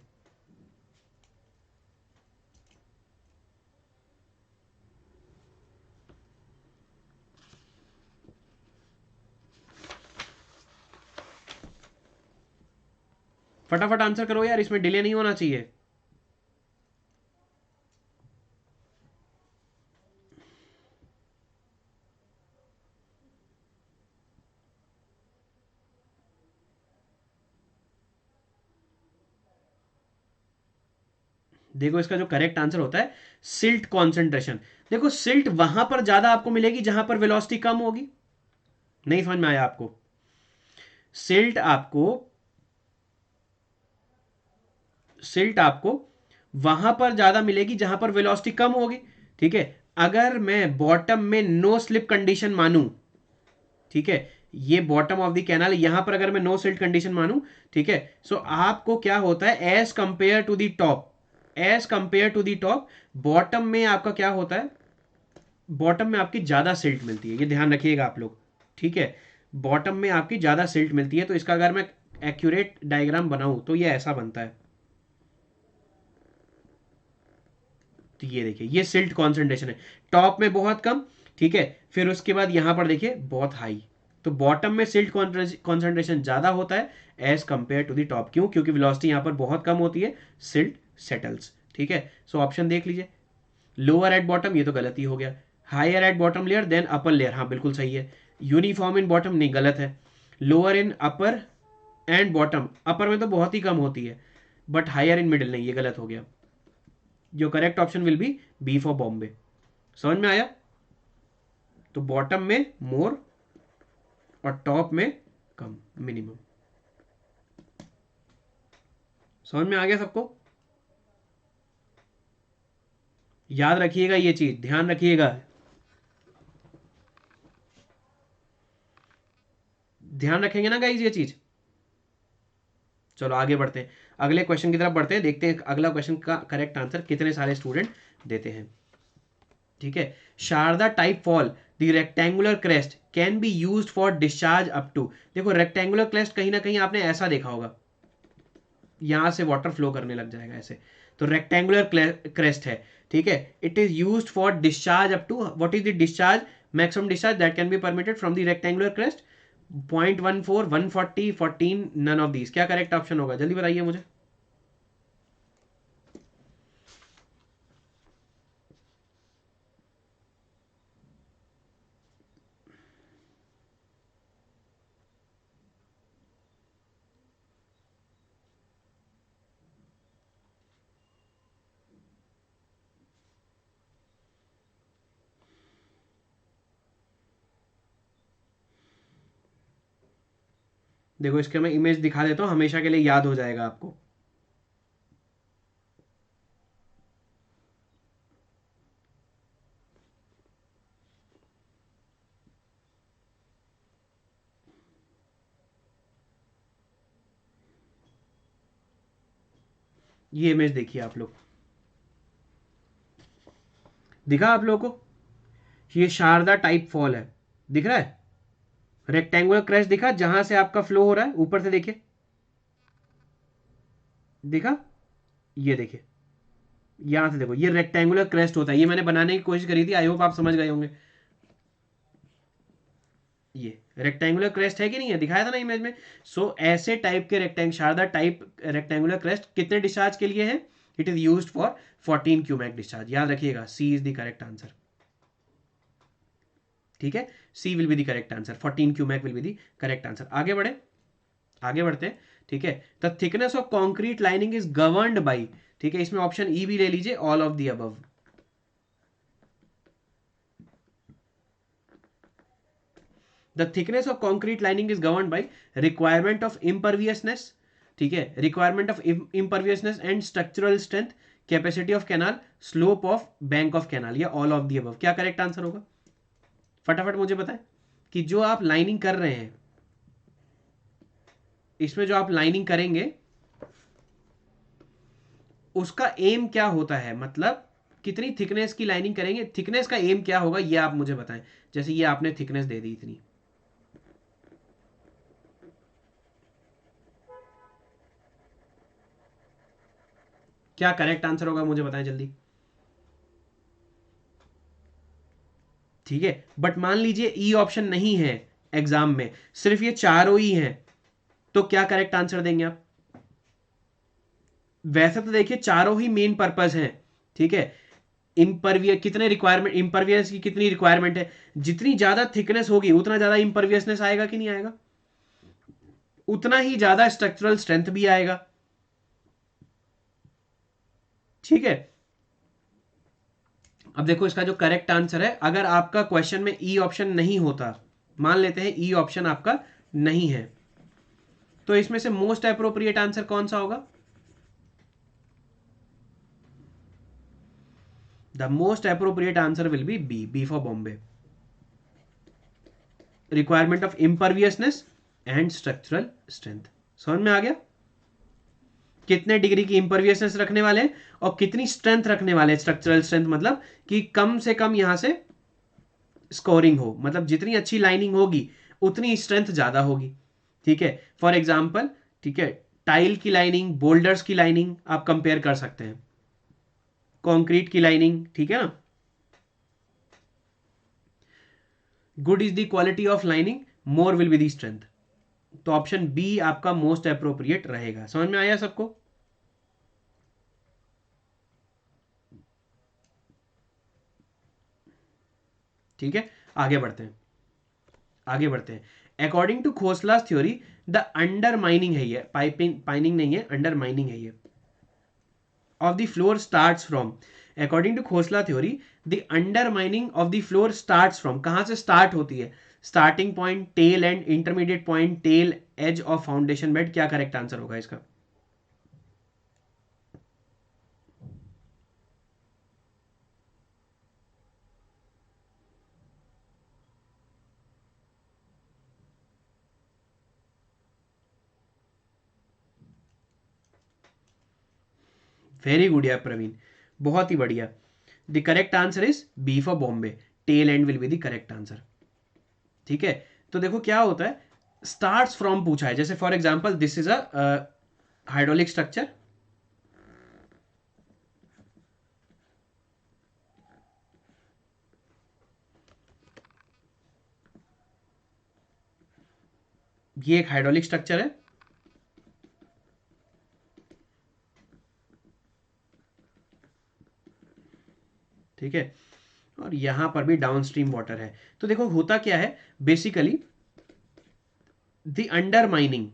फटाफट आंसर करो यार, इसमें डिले नहीं होना चाहिए। देखो इसका जो करेक्ट आंसर होता है सिल्ट कॉन्सेंट्रेशन। देखो सिल्ट वहां पर ज्यादा आपको मिलेगी जहां पर वेलोसिटी कम होगी। नहीं समझ में आया आपको? सिल्ट आपको, सिल्ट आपको वहां पर ज्यादा मिलेगी जहां पर वेलोसिटी कम होगी। ठीक है, अगर मैं बॉटम में नो स्लिप कंडीशन मानूं, ठीक है, ये बॉटम ऑफ द कैनाल, यहां पर अगर मैं नो सिल्ट कंडीशन मानूं, ठीक है, सो आपको क्या होता है as compare to the top, as compare to the top, bottom में आपका क्या होता है, बॉटम में आपकी ज्यादा सिल्ट मिलती है। ये ध्यान रखिएगा आप लोग। ठीक है, बॉटम में आपकी ज्यादा सिल्ट मिलती है। तो इसका अगर मैं एक्यूरेट डायग्राम बनाऊं तो ये ऐसा बनता है। तो ये देखिए ये सिल्ट कॉन्सेंट्रेशन है, टॉप में बहुत कम, ठीक है, फिर उसके बाद यहां पर देखिए बहुत हाई। तो बॉटम में सिल्ट कॉन्सेंट्रेशन ज्यादा होता है as compare to the top. क्यों? क्योंकि वेलोसिटी यहां पर बहुत कम होती है, सिल्ट सेटल्स। ठीक है, सो ऑप्शन देख लीजिए। लोअर एट बॉटम, ये तो गलत ही हो गया। Higher at bottom layer than upper layer, हाँ बिल्कुल सही है। यूनिफॉर्म इन बॉटम, नहीं गलत है। Lower in upper and bottom, upper में तो बहुत ही कम होती है, बट हायर इन मिडिल नहीं, ये गलत हो गया। जो correct option will be B for Bombay. समझ में आया? तो बॉटम में मोर और टॉप में कम, मिनिमम। समझ में आ गया सबको? याद रखिएगा ये चीज, ध्यान रखिएगा, ध्यान रखेंगे ना गाइज ये चीज। चलो आगे बढ़ते हैं, अगले क्वेश्चन की तरफ बढ़ते हैं, देखते हैं अगला क्वेश्चन का करेक्ट आंसर कितने सारे स्टूडेंट देते हैं। ठीक है, Sharda type fall the rectangular crest can be used for discharge up to. देखो रेक्टेंगुलर क्रेस्ट कहीं ना कहीं आपने ऐसा देखा होगा, यहां से वाटर फ्लो करने लग जाएगा ऐसे। तो रेक्टेंगुलर क्रेस्ट है, ठीक है, it is used for discharge up to, what is the discharge, maximum discharge that can be permitted from the rectangular crest? 0.14, 140, 14, none of these. क्या करेक्ट ऑप्शन होगा जल्दी बताइए मुझे। देखो इसके मैं इमेज दिखा देता हूं, हमेशा के लिए याद हो जाएगा आपको। ये इमेज देखिए आप लोग, दिखा आप लोगों को? ये शारदा टाइप फॉल है, दिख रहा है? रेक्टेंगुलर क्रैश दिखा जहां से आपका फ्लो हो रहा है, ऊपर से देखिए, दिखा? ये देखिए, यहां से देखो, ये रेक्टेंगुलर क्रेस्ट होता है। ये मैंने बनाने की कोशिश करी थी, आई होप आप समझ गए होंगे। ये रेक्टेंगुलर क्रेस्ट है कि नहीं है, दिखाया था ना इमेज में। सो ऐसे टाइप के शारदा टाइप रेक्टेंगुलर क्रेस्ट कितने डिस्चार्ज के लिए है? It is used for 14 cumec discharge. याद रखिएगा, C is the correct answer. ठीक है, C will be the correct answer, 14 cumec will be the correct answer. आगे बढ़ते हैं। ठीक है, the thickness of concrete lining is governed by, ठीक है, इसमें ऑप्शन ई भी ले लीजिए, all of the above. The thickness of concrete lining is governed by requirement of imperviousness, ठीक है, requirement of imperviousness and structural strength, capacity of canal, slope of bank of canal, या all of the above। क्या correct answer होगा? फटाफट मुझे बताएं कि जो आप लाइनिंग कर रहे हैं, इसमें जो आप लाइनिंग करेंगे उसका एम क्या होता है, मतलब कितनी थिकनेस की लाइनिंग करेंगे, थिकनेस का एम क्या होगा, ये आप मुझे बताएं। जैसे ये आपने थिकनेस दे दी इतनी, क्या करेक्ट आंसर होगा मुझे बताएं जल्दी। ठीक है, बट मान लीजिए ई ऑप्शन नहीं है एग्जाम में, सिर्फ ये चारों ही हैं, तो क्या करेक्ट आंसर देंगे आप? वैसे तो देखिए चारों ही मेन पर्पस हैं। ठीक है, इम्परवियस कितने रिक्वायरमेंट, इम्परवियस की कितनी रिक्वायरमेंट है, जितनी ज्यादा थिकनेस होगी उतना ज्यादा इम्परवियसनेस आएगा कि नहीं आएगा, उतना ही ज्यादा स्ट्रक्चरल स्ट्रेंथ भी आएगा। ठीक है, अब देखो इसका जो करेक्ट आंसर है, अगर आपका क्वेश्चन में ई ऑप्शन नहीं होता, मान लेते हैं ई ऑप्शन आपका नहीं है, तो इसमें से मोस्ट अप्रोप्रिएट आंसर कौन सा होगा? The most appropriate answer will be B for Bombay, requirement of imperviousness and structural strength. समझ में आ गया? कितने डिग्री की इंपरवियसनेस रखने वाले हैं और कितनी स्ट्रेंथ रखने वाले हैं। स्ट्रक्चरल स्ट्रेंथ मतलब कि कम से कम यहां से स्कोरिंग हो, मतलब जितनी अच्छी लाइनिंग होगी उतनी स्ट्रेंथ ज्यादा होगी। ठीक है, फॉर एग्जाम्पल, ठीक है, टाइल की लाइनिंग, बोल्डर्स की लाइनिंग आप कंपेयर कर सकते हैं, कंक्रीट की लाइनिंग, ठीक है ना। Good is the quality of lining, more will be the strength. तो ऑप्शन बी आपका मोस्ट अप्रोप्रिएट रहेगा। समझ में आया सबको? ठीक है, आगे बढ़ते हैं, according to Khosla's theory, the under mining है ये, पाइनिंग नहीं है, अंडर माइनिंग है ये, of the floor starts from, according to Khosla theory the undermining of the floor starts from, कहां से स्टार्ट होती है? Starting point, tail end, intermediate point, tail, edge of foundation bed. क्या करेक्ट आंसर होगा इसका? Very good यार प्रवीण, बहुत ही बढ़िया। The correct answer is B for Bombay, tail end will be the correct answer. ठीक है, तो देखो क्या होता है, स्टार्ट्स फ्रॉम पूछा है, जैसे for example this is a hydraulic structure, ये एक हाइड्रोलिक स्ट्रक्चर है, ठीक है, और यहां पर भी डाउनस्ट्रीम वाटर है। तो देखो होता क्या है बेसिकली, द अंडरमाइनिंग,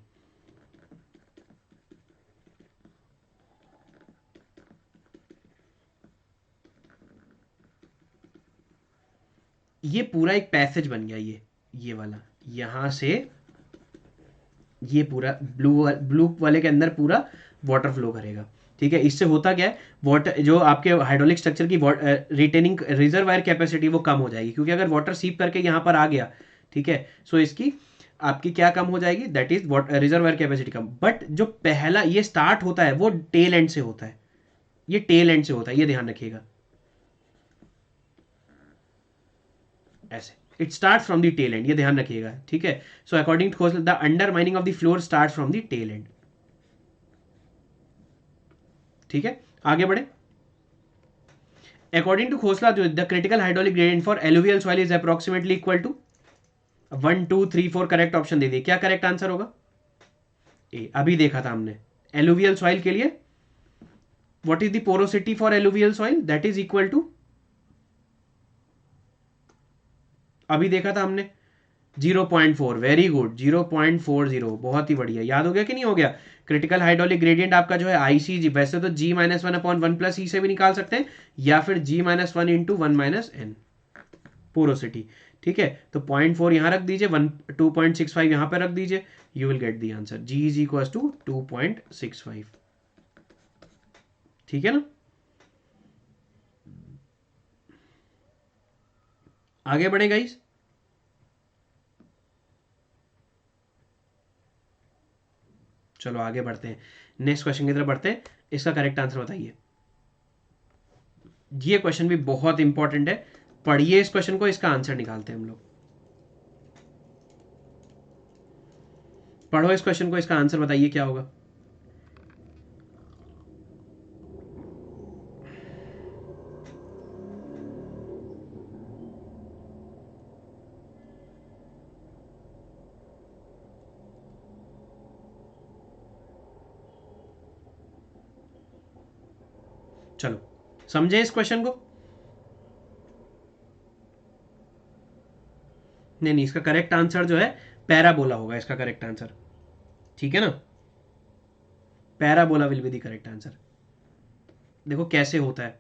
ये पूरा एक पैसेज बन गया, ये वाला, यहां से ये पूरा ब्लू वाले के अंदर पूरा वाटर फ्लो करेगा। ठीक है, इससे होता क्या है, वाटर जो आपके हाइड्रोलिक स्ट्रक्चर की रिटेनिंग रिजर्वायर कैपेसिटी वो कम हो जाएगी, क्योंकि अगर वाटर सीप करके यहाँ पर आ गया, ठीक है, सो इसकी आपकी क्या कम हो जाएगी, that is reservoir capacity come. But जो पहला ये स्टार्ट होता है वो टेल एंड से होता है, ये टेल एंड से होता है, ये ध्यान रखिएगा, ऐसे it start from the tail end, ये ध्यान रखिएगा। ठीक है, so according to the undermining of the floor start from the tail end. ठीक है, आगे बढ़े। According to Khosla the critical hydraulic gradient for alluvial soil is approximately equal to, 1 2 3 4 correct option दे दिए, क्या करेक्ट आंसर होगा? ए, अभी देखा था हमने एलुवियल सॉइल के लिए what is the porosity for alluvial soil, that is equal to, अभी देखा था हमने 0.4, वेरी गुड 0.40, बहुत ही बढ़िया, याद हो गया कि नहीं हो गया? क्रिटिकल हाइड्रोलिक ग्रेडियंट आपका जो है आईसीजी, वैसे तो जी माइनस 1/1 प्लस ई से भी निकाल सकते हैं, या फिर G minus 1 into 1 minus N porosity. ठीक है, तो 0.4 यहां रख दीजिए, 2.65 यहां पर रख दीजिए, you will get the answer, G is equal to 2.65। ठीक है ना, आगे बढ़े गाइस। चलो आगे बढ़ते हैं, नेक्स्ट क्वेश्चन की तरफ बढ़ते हैं, इसका करेक्ट आंसर बताइए। ये क्वेश्चन भी बहुत इंपॉर्टेंट है, पढ़िए इस क्वेश्चन को, इसका आंसर निकालते हैं हम लोग। पढ़ो इस क्वेश्चन को, इसका आंसर बताइए क्या होगा। चलो समझे इस क्वेश्चन को? नहीं नहीं, इसका करेक्ट आंसर जो है पैराबोला होगा, इसका करेक्ट आंसर। ठीक है ना, parabola will be the correct answer. देखो कैसे होता है,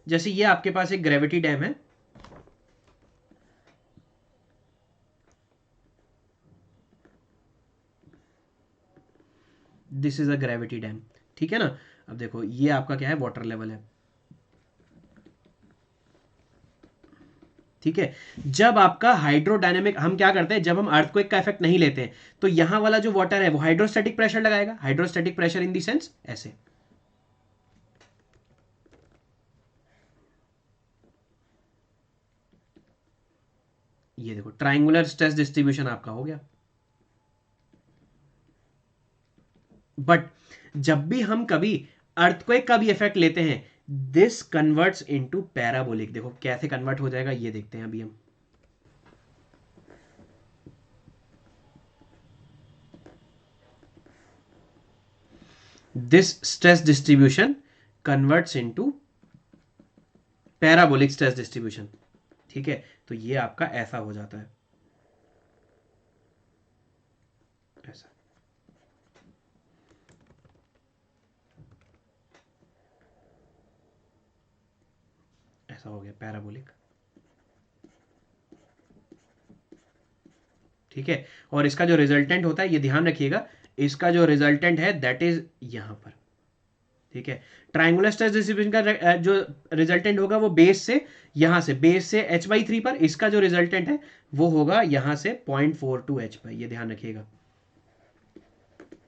जैसे ये आपके पास एक ग्रेविटी डैम है, this is a gravity dam. ठीक है ना, अब देखो ये आपका क्या है, वाटर लेवल है। ठीक है, जब आपका हाइड्रोडायनेमिक, हम क्या करते हैं जब हम अर्थक्वेक का इफेक्ट नहीं लेते हैं, तो यहां वाला जो वाटर है वो हाइड्रोस्टैटिक प्रेशर लगाएगा, hydrostatic pressure in the sense ऐसे। ये देखो ट्राइंगुलर स्ट्रेस डिस्ट्रीब्यूशन आपका हो गया। बट जब भी हम कभी अर्थक्वेक का भी इफेक्ट लेते हैं, दिस कन्वर्ट्स इनटू पैराबोलिक। देखो कैसे कन्वर्ट हो जाएगा ये देखते हैं अभी हम। This stress distribution converts into parabolic stress distribution. ठीक है, तो ये आपका ऐसा हो जाता है, ऐसा। ऐसा हो गया पैराबोलिक। ठीक है, और इसका जो रिजल्टेंट होता है ये ध्यान रखिएगा, इसका जो रिजल्टेंट है दैट इज यहां पर। ठीक है, ट्राइंगुलर स्ट्रेस डिस्ट्रीब्यूशन का जो रिजल्टेंट होगा वो बेस से, यहां से बेस से h/3 पर, इसका जो रिजल्टेंट है वो होगा यहां से 0.42 h पर, ये ध्यान रखिएगा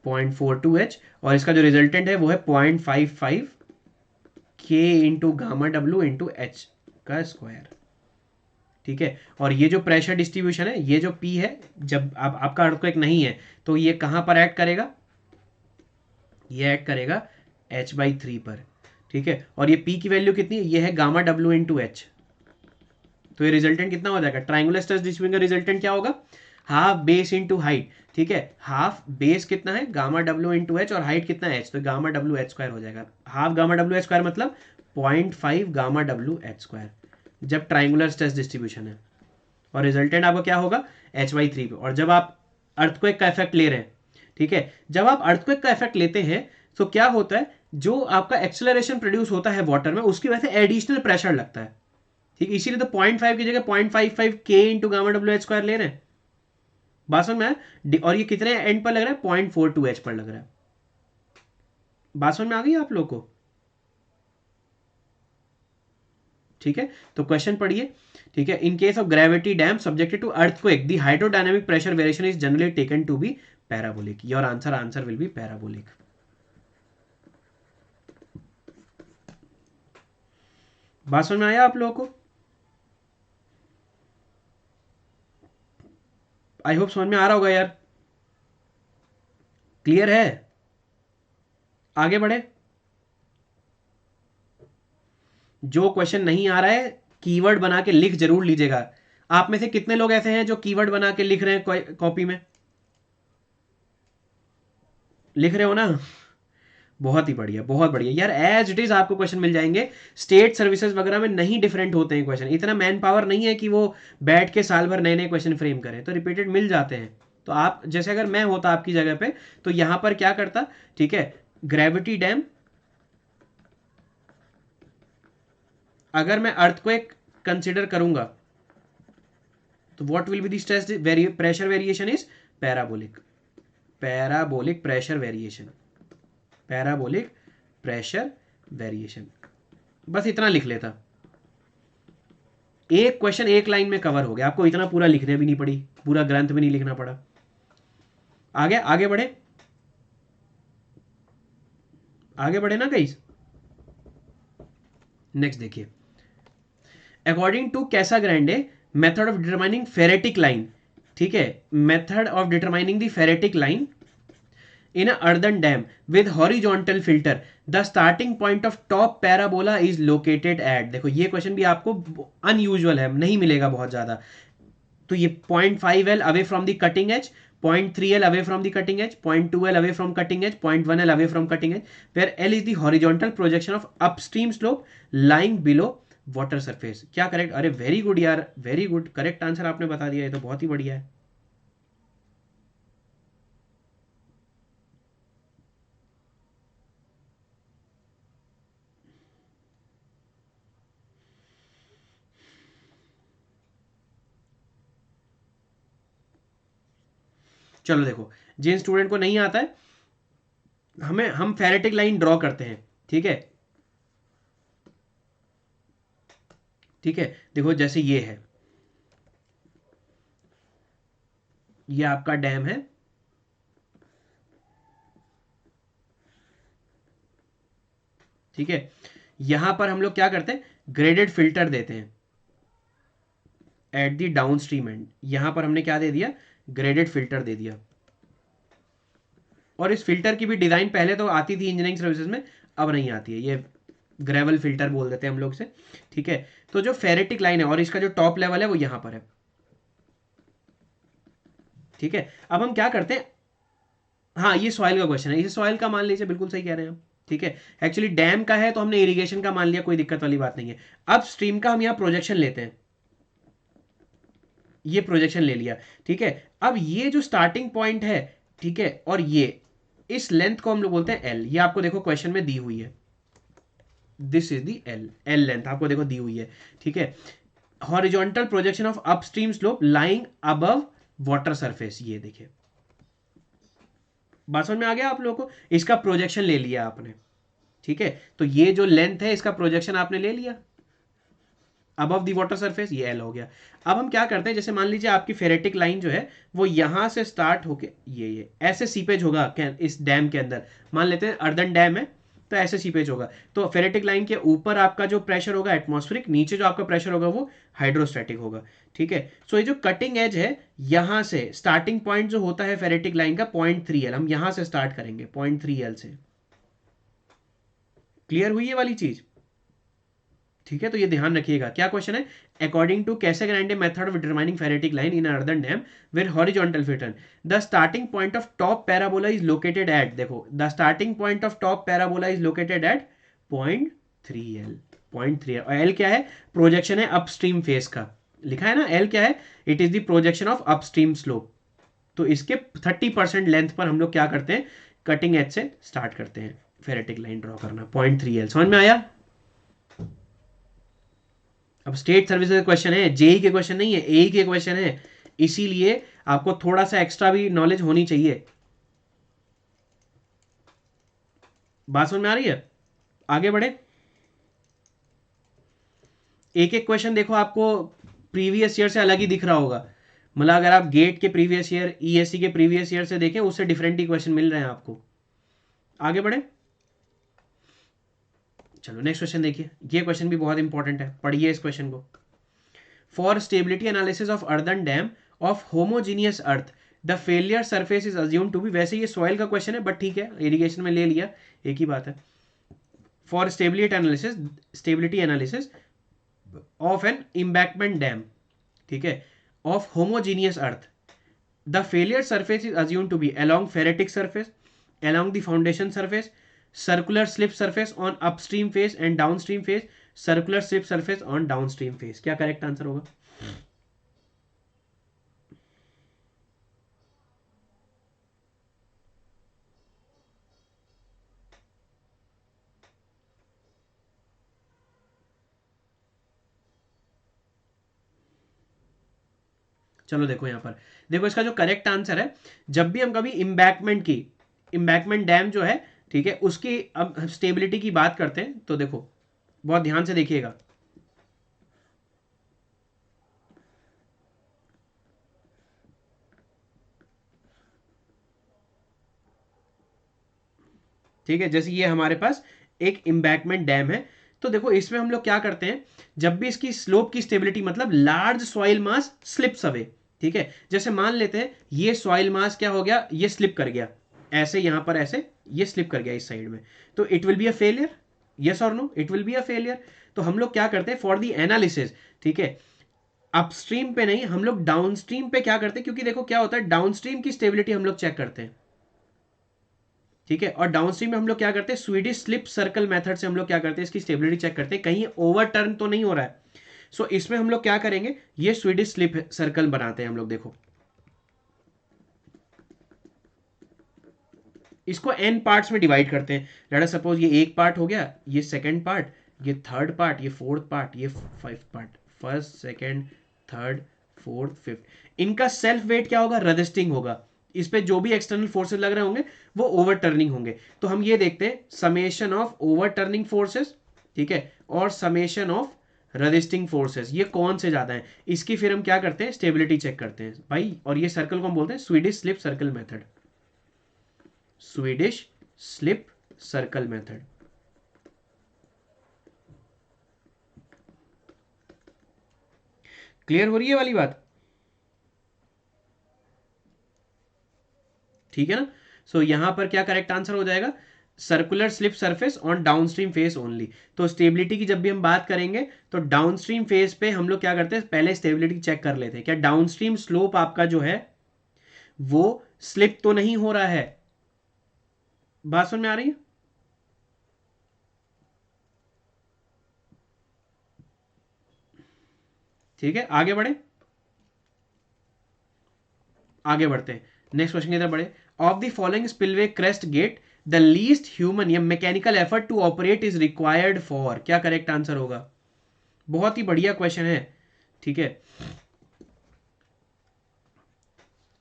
0.42 h, और इसका जो रिजल्टेंट है वो है 0.55 k into gamma W into H का स्क्वायर। ठीक है, और ये जो प्रेशर डिस्ट्रीब्यूशन है, ये जो P है, जब आपका अर्थक्वेक नहीं है तो ये कहां पर ऐड करेगा, ये ऐड करेगा h/3 पर। ठीक है, और ये P की वैल्यू कितनी है, ये है गामा डब्ल्यू इंटू एच। तो ये रिजल्टेंट कितना हो जाएगा, ट्राइंगुलर स्ट्रेस डिस्ट्रीब्यूशन का रिजल्टेंट क्या होगा, हाफ बेस इंटू हाइट। ठीक है, हाफ बेस कितना है गामा डब्ल्यू इंटू एच, और हाइट कितना है एच, तो गामा डब्ल्यू एच स्क्वायर हो जाएगा। Half gamma W H square मतलब 0.5 गामा डब्ल्यू एच स्क्वायर, जब ट्राइंगुलर स्ट्रेस डिस्ट्रीब्यूशन है। और रिजल्टेंट आपका क्या होगा h/3 पे। और जब आप अर्थक्वेक का इफेक्ट ले रहे हैं, ठीक है, जब आप अर्थक्वेक का इफेक्ट लेते हैं तो क्या होता है, जो आपका एक्सेलरेशन प्रोड्यूस होता है वाटर में, उसकी वजह से एडिशनल प्रेशर लगता है। ठीक, इसीलिए तो 0.5 की जगह 0.55 k into gamma W H square ले रहे हैं। बात समझ में आया? और ये कितने एंड पर लग रहा है, 0.42 h पर लग रहा है। बात समझ में आ गई आप लोग को? ठीक है, तो क्वेश्चन पढ़िए। ठीक है, in case of gravity dam subjected to earthquake the hydrodynamic pressure variation is generally taken to be parabolic. Your answer will be parabolic. बात समझ में आया आप लोगों को? आई होप समझ में आ रहा होगा यार, क्लियर है? आगे बढ़े। जो क्वेश्चन नहीं आ रहा है कीवर्ड बना के लिख जरूर लीजिएगा, आप में से कितने लोग ऐसे हैं जो कीवर्ड बना के लिख रहे हैं कॉपी में? लिख रहे हो ना? बहुत ही बढ़िया, बहुत बढ़िया यार। एज इट इज आपको क्वेश्चन मिल जाएंगे। स्टेट सर्विसेज वगैरह में नहीं डिफरेंट होते हैं क्वेश्चन, इतना मैन पावर नहीं है कि वो बैठ के साल भर नए नए क्वेश्चन फ्रेम करें, तो रिपीटेड मिल जाते हैं। तो आप जैसे अगर मैं होता आपकी जगह पे तो यहां पर क्या करता, ठीक है, ग्रेविटी डैम, अगर मैं अर्थक्वेक कंसिडर करूंगा तो what will be the stress pressure variation is parabolic, parabolic pressure variation, parabolic pressure variation. बस इतना लिख लेता, एक क्वेश्चन एक लाइन में कवर हो गया, आपको इतना पूरा लिखने भी नहीं पड़ी, पूरा ग्रंथ भी नहीं लिखना पड़ा। आगे आगे बढ़े, आगे बढ़े ना गाइस। नेक्स्ट देखिए, according to Casagrande method of determining phreatic line, ठीक है, method of determining the phreatic line in a earthen dam with horizontal filter the starting point of top parabola is located at, देखो ये question भी आपको unusual है, नहीं मिलेगा बहुत ज्यादा। तो ये 0.5L away from the cutting edge, 0.3L away from the cutting edge, 0.2L away from cutting edge, 0.1L away from cutting edge, where L is the horizontal projection of upstream slope lying below water surface। क्या correct? अरे very good यार, very good, correct answer आपने बता दिया, ये तो बहुत ही बढ़िया है। चलो देखो, जिन स्टूडेंट को नहीं आता है, हम फेरेटिक लाइन ड्रॉ करते हैं, ठीक है, ठीक है। देखो जैसे ये है, ये आपका डैम है, ठीक है। यहां पर हम लोग क्या करते हैं, ग्रेडेड फिल्टर देते हैं at the down stream and. यहां पर हमने क्या दे दिया, ग्रेडेड फिल्टर दे दिया। और इस फिल्टर की भी डिजाइन पहले तो आती थी इंजीनियरिंग सर्विसेज में, अब नहीं आती है, ये ग्रेवल फिल्टर बोल देते हैं हम लोग से, ठीक है। तो जो फेरेटिक लाइन है और इसका जो टॉप लेवल है वो यहां पर है, ठीक है। अब हम क्या करते हैं, हाँ ये सॉइल का क्वेश्चन है, इसे सॉइल का मान लीजिए, बिल्कुल सही कह रहे हैं आप, ठीक है। एक्चुअली डैम का है तो हमने इरिगेशन का मान लिया, कोई दिक्कत वाली बात नहीं है। अब स्ट्रीम का हम यहाँ प्रोजेक्शन लेते हैं, ये प्रोजेक्शन ले लिया, ठीक है। अब ये जो स्टार्टिंग पॉइंट है, ठीक है, और ये इस लेंथ को हम लोग बोलते हैं एल, ये आपको देखो क्वेश्चन में दी हुई है, this is the L, L length आपको देखो दी हुई है, ठीक है। Horizontal projection of upstream slope lying above water surface, ये देखिए, बात समझ में आ गया आप लोगों को? इसका प्रोजेक्शन ले लिया आपने, ठीक है। तो ये जो लेंथ है इसका प्रोजेक्शन आपने ले लिया अबव दी वाटर सरफेस, ये एल हो गया। अब हम क्या करते हैं, जैसे मान लीजिए आपकी फेरेटिक लाइन जो है वो यहां से स्टार्ट होके ये ऐसे सीपेज होगा इस डैम के अंदर, मान लेते हैं अर्दन डैम है तो ऐसे सीपेज होगा। तो फेरेटिक लाइन के ऊपर आपका जो प्रेशर होगा एटमॉस्फेरिक, नीचे जो आपका प्रेशर होगा वो हाइड्रोस्टैटिक होगा, ठीक है। सो ये जो कटिंग एज है, यहां से स्टार्टिंग पॉइंट जो होता है फेरेटिक लाइन का 0.3L, हम यहां से स्टार्ट करेंगे 0.3L से। क्लियर हुई ये वाली चीज? ठीक है, तो ये ध्यान रखिएगा। क्या क्वेश्चन है, according to Casagrande method of determining phreatic line in earthen dam with horizontal filter the starting point of top parabola is located at, देखो the starting point of top parabola is located at 0.3L, 0.3L। और L क्या है, projection है upstream face का, लिखा है ना, L क्या है, it is the projection of upstream slope. तो इसके 30% लेंथ पर हम लोग क्या करते हैं, कटिंग एज से स्टार्ट करते हैं फेरेटिक लाइन ड्रॉ करना, 0.3L। समझ में आया? अब स्टेट सर्विस का क्वेश्चन है, जेई के क्वेश्चन नहीं है, एई के क्वेश्चन है, इसीलिए आपको थोड़ा सा एक्स्ट्रा भी नॉलेज होनी चाहिए। बात समझ में आ रही है? आगे बढ़े, एक एक क्वेश्चन देखो आपको प्रीवियस ईयर से अलग ही दिख रहा होगा, मतलब अगर आप गेट के प्रीवियस ईयर, ईएससी के प्रीवियस ईयर से देखें, उससे डिफरेंट ही क्वेश्चन मिल रहे हैं आपको। आगे बढ़े, चलो नेक्स्ट क्वेश्चन देखिए, ये क्वेश्चन भी बहुत इंपॉर्टेंट है, पढ़िए इस क्वेश्चन को। For stability analysis of earthen dam of homogeneous earth the failure surface is assume to be, वैसे ये सॉइल का क्वेश्चन है बट ठीक है, इरिगेशन में ले लिया, एक ही बात है। For stability analysis of an embankment dam, ठीक है, of homogeneous earth, the failure surface is assume to be along phreatic surface, along the foundation surface, circular slip surface on upstream face and downstream face, circular slip surface on downstream face. क्या correct answer होगा? चलो देखो यहां पर, देखो इसका जो correct answer है, जब भी हम कभी इम्बैकमेंट डैम जो है, ठीक है, उसकी अब स्टेबिलिटी की बात करते हैं, तो देखो बहुत ध्यान से देखिएगा, ठीक है, जैसे ये हमारे पास एक इम्बैकमेंट डैम है, तो देखो इसमें हम लोग क्या करते हैं, जब भी इसकी स्लोप की स्टेबिलिटी, मतलब लार्ज सॉइल मास स्लिप्स अवे, ठीक है, जैसे मान लेते हैं ये सॉइल मास क्या हो गया, ये स्लिप कर गया, ऐसे यहां पर ऐसे ये स्लिप कर गया इस साइड में, तो it will be a failure, yes और no, it will be a failure. तो हम लोग क्या करते हैं फॉर द एनालिसिस, ठीक है, अपस्ट्रीम पे नहीं, हम लोग डाउनस्ट्रीम पे क्या करते हैं, क्योंकि देखो क्या होता है, डाउनस्ट्रीम की स्टेबिलिटी हम लोग चेक करते हैं, ठीक है, और डाउनस्ट्रीम में हम लोग क्या करते हैं, स्वीडिश स्लिप सर्कल मेथड से हम लोग क्या करते हैं, इसकी स्टेबिलिटी चेक करते हैं, कहीं ओवरटर्न तो नहीं हो रहा है। सो इसमें हम लोग क्या करेंगे, ये स्वीडिश स्लिप सर्कल बनाते हैं हम लोग, देखो इसको एन पार्ट्स में डिवाइड करते हैं, लेट अस सपोज ये एक पार्ट हो गया, ये सेकंड पार्ट, ये थर्ड पार्ट, ये फोर्थ पार्ट, ये five part, first second third fourth fifth, इनका सेल्फ वेट क्या होगा, रजिस्टिंग होगा, इस पे जो भी एक्सटर्नल फोर्सेस लग रहे होंगे वो ओवर टर्निंग होंगे। तो हम ये देखते हैं summation of over turning forces, ठीक है, और समेशन ऑफ रजिस्टिंग फोर्सेस, ये कौन से ज्यादा है, इसकी फिर हम क्या करते हैं, स्टेबिलिटी चेक करते हैं भाई, और ये सर्कल को हम बोलते हैं Swedish slip circle method, Swedish slip circle method. Clear हो रही है वाली बात, ठीक है ना? सो यहां पर क्या करेक्ट आंसर हो जाएगा, circular slip surface on downstream face only. तो स्टेबिलिटी की जब भी हम बात करेंगे तो डाउनस्ट्रीम फेस पे हम लोग क्या करते हैं, पहले स्टेबिलिटी चेक कर लेते हैं, क्या डाउनस्ट्रीम स्लोप आपका जो है वो स्लिप तो नहीं हो रहा है। बात समझ में आ रही है? ठीक है, आगे बढ़े, आगे बढ़ते हैं, नेक्स्ट क्वेश्चन की तरफ बढ़े। Of the following spillway crest gate the least human या mechanical effort to operate is required for, क्या करेक्ट आंसर होगा? बहुत ही बढ़िया क्वेश्चन है, ठीक है,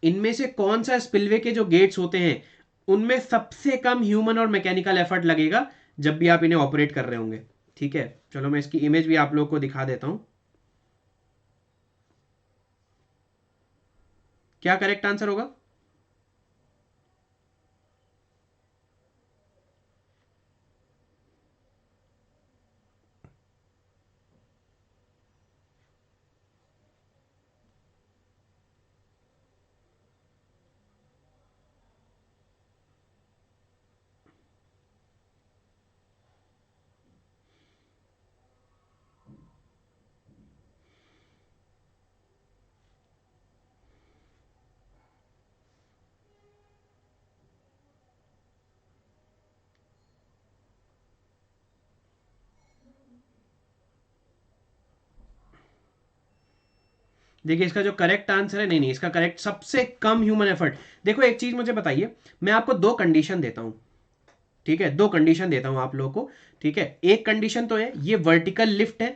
इनमें से कौन सा स्पिलवे के जो गेट्स होते हैं उनमें सबसे कम ह्यूमन और मैकेनिकल एफर्ट लगेगा जब भी आप इन्हें ऑपरेट कर रहे होंगे, ठीक है, चलो मैं इसकी इमेज भी आप लोगों को दिखा देता हूं, क्या करेक्ट आंसर होगा? देखिए इसका जो करेक्ट आंसर है, नहीं नहीं, इसका करेक्ट सबसे कम ह्यूमन एफर्ट, देखो एक चीज मुझे बताइए, मैं आपको दो कंडीशन देता हूं, ठीक है, दो कंडीशन देता हूं आप लोगों को, ठीक है, एक कंडीशन तो है ये वर्टिकल लिफ्ट है,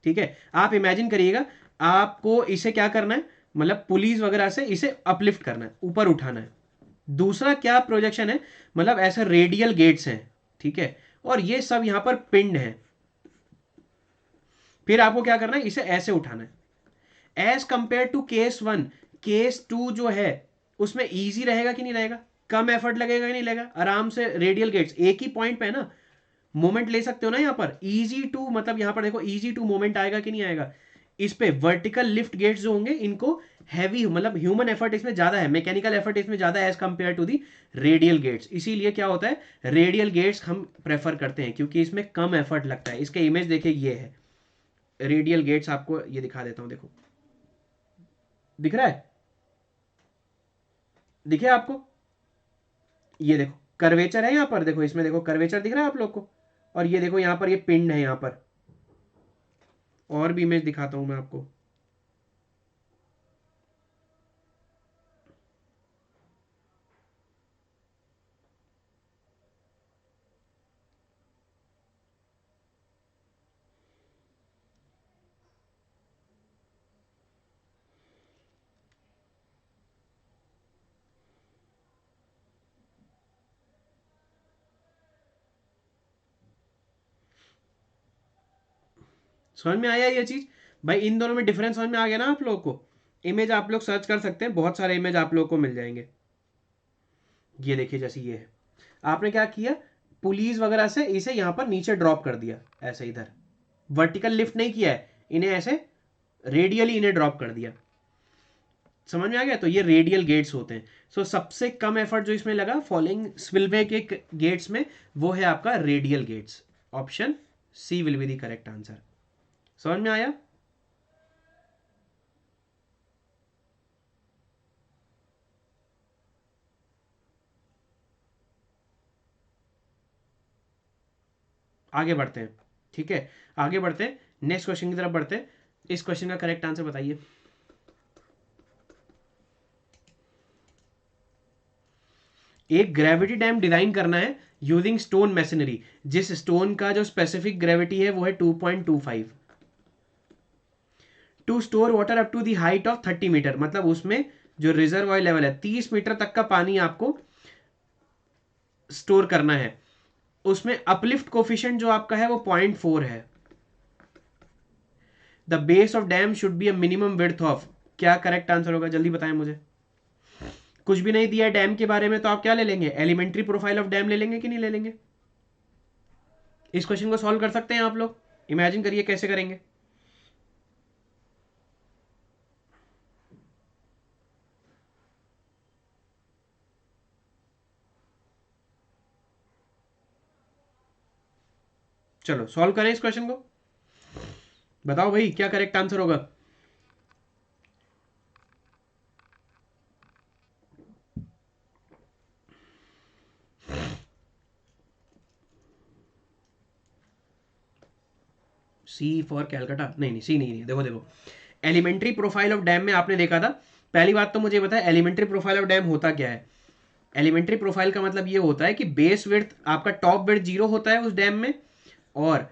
ठीक है, आप इमेजिन करिएगा आपको इसे क्या करना है, मतलब पुलिस वगैरह से इसे अपलिफ्ट करना है, ऊपर उठाना है। दूसरा क्या प्रोजेक्शन है, मतलब ऐसे रेडियल गेट्स हैं, ठीक है, और ये सब यहां पर पिंड है, फिर आपको क्या करना है, इसे ऐसे उठाना है। As compare to case one, case two जो है उसमें इजी रहेगा कि नहीं रहेगा, कम एफर्ट लगेगा कि नहीं लगेगा, आराम से रेडियल गेट्स एक ही पॉइंट पे है ना, मोमेंट ले सकते हो ना यहाँ पर, इजी टू, मतलब यहाँ पर देखो इजी टू मोमेंट आएगा कि नहीं आएगा। इस पे वर्टिकल लिफ्ट गेट्स जो होंगे इनको हैवी, मतलब ह्यूमन एफर्ट इसमें ज्यादा है, मैकेनिकल एफर्ट इसमें ज्यादा है as compare to the radial gates, इसीलिए क्या होता है, रेडियल गेट्स हम प्रेफर करते हैं क्योंकि इसमें कम एफर्ट लगता है। इसका इमेज देखिए ये है, रेडियल गेट्स आपको ये दिखा देता हूं, देखो दिख रहा है, दिखे आपको, ये देखो कर्वेचर है यहाँ पर, देखो इसमें देखो कर्वेचर दिख रहा है आप लोग को, और ये देखो यहाँ पर ये पिंड है यहाँ पर, और भी इमेज दिखाता हूं मैं आपको। समझ में आया ये चीज भाई, इन दोनों में डिफरेंस समझ में आ गया ना आप लोगों को। इमेज आप लोग सर्च कर सकते हैं, बहुत सारे इमेज आप लोगों को मिल जाएंगे। ये देखिए जैसे ये है, आपने क्या किया, पुलिस वगैरह से इसे यहां पर नीचे ड्रॉप कर दिया, ऐसे इधर वर्टिकल लिफ्ट नहीं किया है, इन्हें ऐसे रेडियली इन्हें ड्रॉप कर दिया। समझ में आ गया, तो ये रेडियल गेट्स होते हैं। सो सबसे कम एफर्ट जो इसमें लगा फॉलोइंग स्पिलवे के गेट्स में, वो है आपका radial gates. Option C will be the correct answer. समझ में आया। आगे बढ़ते हैं, ठीक है, आगे बढ़ते हैं, नेक्स्ट क्वेश्चन की तरफ बढ़ते हैं। इस क्वेश्चन का करेक्ट आंसर बताइए। एक ग्रेविटी डैम डिजाइन करना है यूजिंग स्टोन मैसनरी, जिस स्टोन का जो स्पेसिफिक ग्रेविटी है वो है 2.25, to store water up to the height of 30 metre, मतलब उसमें जो रिजर्वॉयर लेवल है 30 मीटर तक का पानी आपको स्टोर करना है, उसमें अपलिफ्ट कोफिशिएंट जो आपका है वो 0.4 है। The base of dam should be a minimum width of, क्या करेक्ट आंसर होगा, जल्दी बताएं मुझे। कुछ भी नहीं दिया है डैम के बारे में, तो आप क्या ले लेंगे, एलिमेंट्री प्रोफाइल ऑफ डैम ले लेंगे कि नहीं ले लेंगे। इस क्वेश्चन को सॉल्व कर सकते हैं आप लोग, इमेजिन करिए कैसे करेंगे। चलो सॉल्व करें इस क्वेश्चन को, बताओ भाई क्या करेक्ट आंसर होगा। सी फॉर कैलकाटा, नहीं नहीं सी नहीं, नहीं देखो देखो, एलिमेंट्री प्रोफाइल ऑफ डैम में आपने देखा था, पहली बात तो मुझे बताया एलिमेंट्री प्रोफाइल ऑफ डैम होता क्या है। एलिमेंट्री प्रोफाइल का मतलब ये होता है कि बेस विड्थ आपका, टॉप विड्थ 0 होता है उस डैम में, और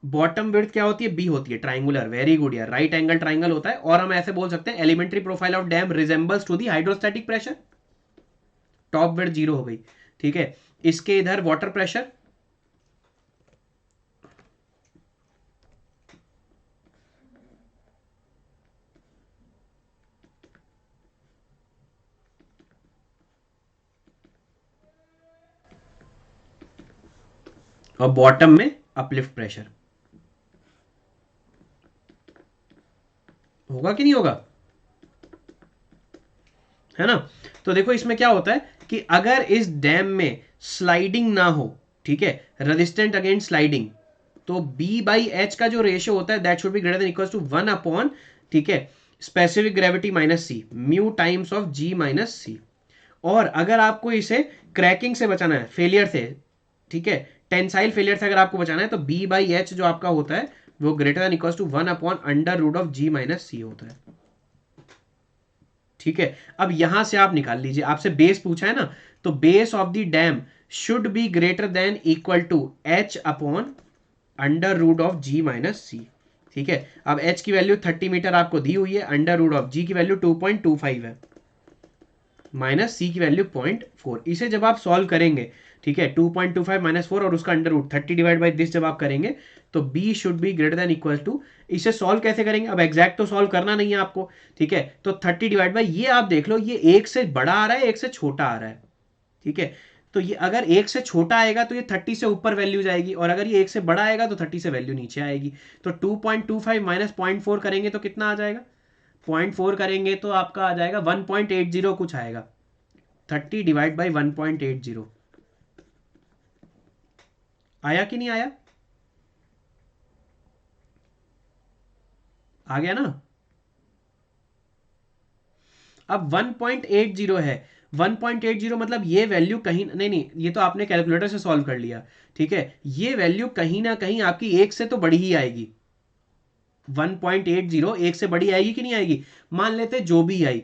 बॉटम विड्थ क्या होती है, बी होती है, ट्राइंगुलर, वेरी गुड यार, राइट एंगल ट्राइंगल होता है। और हम ऐसे बोल सकते हैं elementary profile of dam resembles to the hydrostatic pressure, top width 0 हो गई, ठीक है। इसके इधर वाटर प्रेशर, और बॉटम में अपलिफ्ट प्रेशर, होगा कि नहीं होगा, है ना। तो देखो इसमें क्या होता है कि अगर इस डैम में स्लाइडिंग ना हो, ठीक है, रेजिस्टेंट अगेंस्ट स्लाइडिंग, तो बी बाई एच का जो रेशियो होता है that should be greater than equal to 1 upon, ठीक है, specific gravity minus C, mu times of G minus C. और अगर आपको इसे क्रैकिंग से बचाना है, फेलियर से, ठीक है, टेंसाइल फेलियर से अगर आपको बचाना है, तो बी बाई एच जो आपका होता है वो greater than equal to 1 upon under root of G minus C होता है, ठीक है। अब यहां से आप निकाल लीजिए, आपसे बेस पूछा है ना, तो base of the dam should be greater than equal to H upon under root of G minus C, ठीक है। अब एच की वैल्यू 30 मीटर आपको दी हुई है, अंडर रूट ऑफ जी की वैल्यू 2.25 है, माइनस सी की वैल्यू 0.4। इसे जब आप सॉल्व करेंगे, ठीक है, 2.25 माइनस 4 और उसका under root 30 divide by this जब आप करेंगे, तो B should be greater than equal to, इसे सॉल्व कैसे करेंगे, अब एग्जैक्ट तो सॉल्व करना नहीं है आपको, ठीक है। तो 30 डिवाइड बाई, ये आप देख लो, ये एक से बड़ा आ रहा है एक से छोटा आ रहा है, ठीक है। तो ये अगर एक से छोटा आएगा तो ये 30 से ऊपर वैल्यू जाएगी, और अगर ये एक से बड़ा आएगा तो 30 से वैल्यू नीचे आएगी। तो 2.25 माइनस 0.4 करेंगे तो कितना आ जाएगा, 0.4 करेंगे तो आपका आ जाएगा 1.80 कुछ आएगा, 30 डिवाइड बाई 1.80, आया कि नहीं आया। आ गया ना। अब 1.80 है, 1.80 मतलब ये वैल्यू कहीं नहीं नहीं, ये तो आपने कैलकुलेटर से सॉल्व कर लिया, ठीक है, ये वैल्यू कहीं ना कहीं आपकी एक से तो बड़ी ही आएगी। 1.80 एक से बड़ी आएगी कि नहीं आएगी? मान लेते जो भी आई,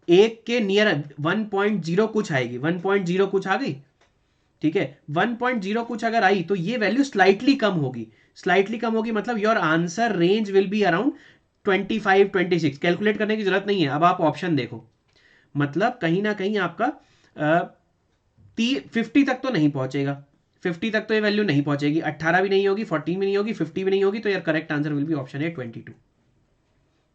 एक के नियर 1.0 कुछ आएगी, 1.0 कुछ आ गई, ठीक है, 1.0 कुछ अगर आई तो ये वैल्यू स्लाइटली कम होगी, स्लाइटली कम होगी मतलब your answer range will be around 25-26। Calculate करने की जरूरत नहीं है, अब आप ऑप्शन देखो, मतलब कहीं ना कहीं आपका 50 तक तो नहीं पहुंचेगा, 50 तक तो ये वैल्यू नहीं पहुंचेगी, 18 भी नहीं होगी, 14 भी नहीं होगी, 50 भी नहीं होगी, तो यार correct answer will be option है 22।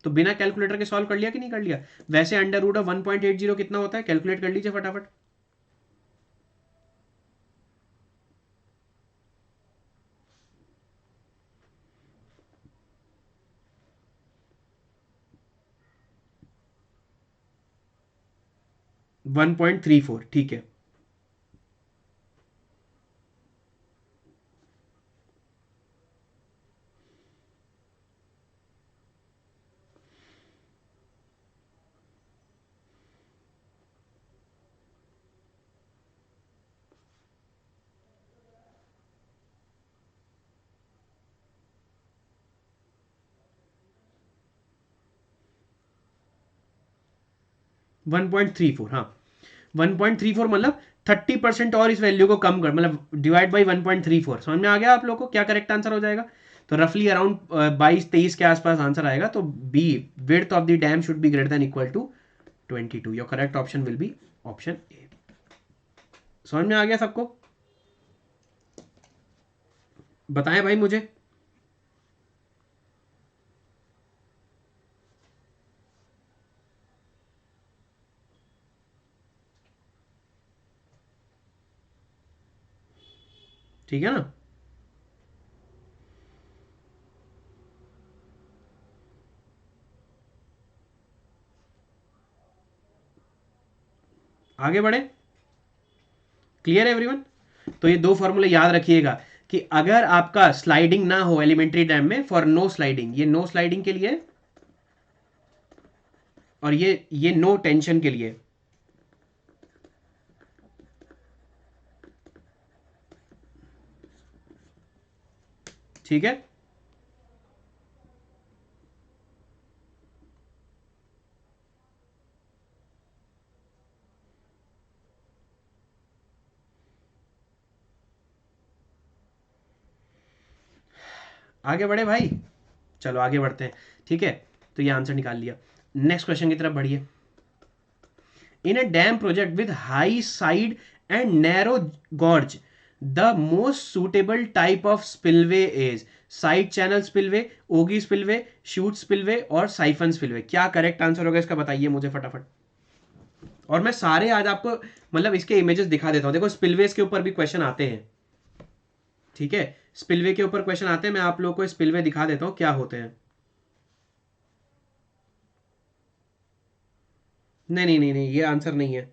तो बिना कैलकुलेटर के सॉल्व कर लिया कि नहीं कर लिया? वैसे अंडर रूट ऑफ 1.80 कितना होता है, कैलकुलेट कर लीजिए फटाफट। 1.34, ठीक है। 1.34, हाँ, 1.34 मतलब 30% और इस वैल्यू को कम कर, मतलब डिवाइड बाई 1.34। समझ में आ गया आप लोग को क्या करेक्ट आंसर हो जाएगा? तो रफली अराउंड 22-23 के आसपास आंसर आएगा। तो B, width of the dam should be greater than equal to 22। Your correct option will be option A. समझ में आ गया सबको? बताएं भाई मुझे। ठीक है ना? आगे बढ़े। क्लियर है एवरीवन? तो ये दो फॉर्मूले याद रखिएगा कि अगर आपका स्लाइडिंग ना हो एलिमेंट्री डैम में, फॉर नो स्लाइडिंग, ये नो स्लाइडिंग के लिए, और ये नो टेंशन के लिए। ठीक है, आगे बढ़े भाई। चलो आगे बढ़ते हैं, ठीक है। तो ये आंसर निकाल लिया। नेक्स्ट क्वेश्चन की तरफ बढ़िए। In a dam project with high side and narrow gorge, the most suitable type of spillway is side channel spillway, ogee spillway, chute spillway और साइफन स्पिलवे। क्या करेक्ट आंसर होगा इसका, बताइए मुझे फटाफट। और मैं सारे आज आपको मतलब इसके इमेजेस दिखा देता हूं। देखो स्पिलवेज के ऊपर भी क्वेश्चन आते हैं, ठीक है, स्पिलवे के ऊपर क्वेश्चन आते हैं। मैं आप लोगों को स्पिलवे दिखा देता हूं क्या होते हैं। नहीं नहीं नहीं नहीं, ये आंसर नहीं है।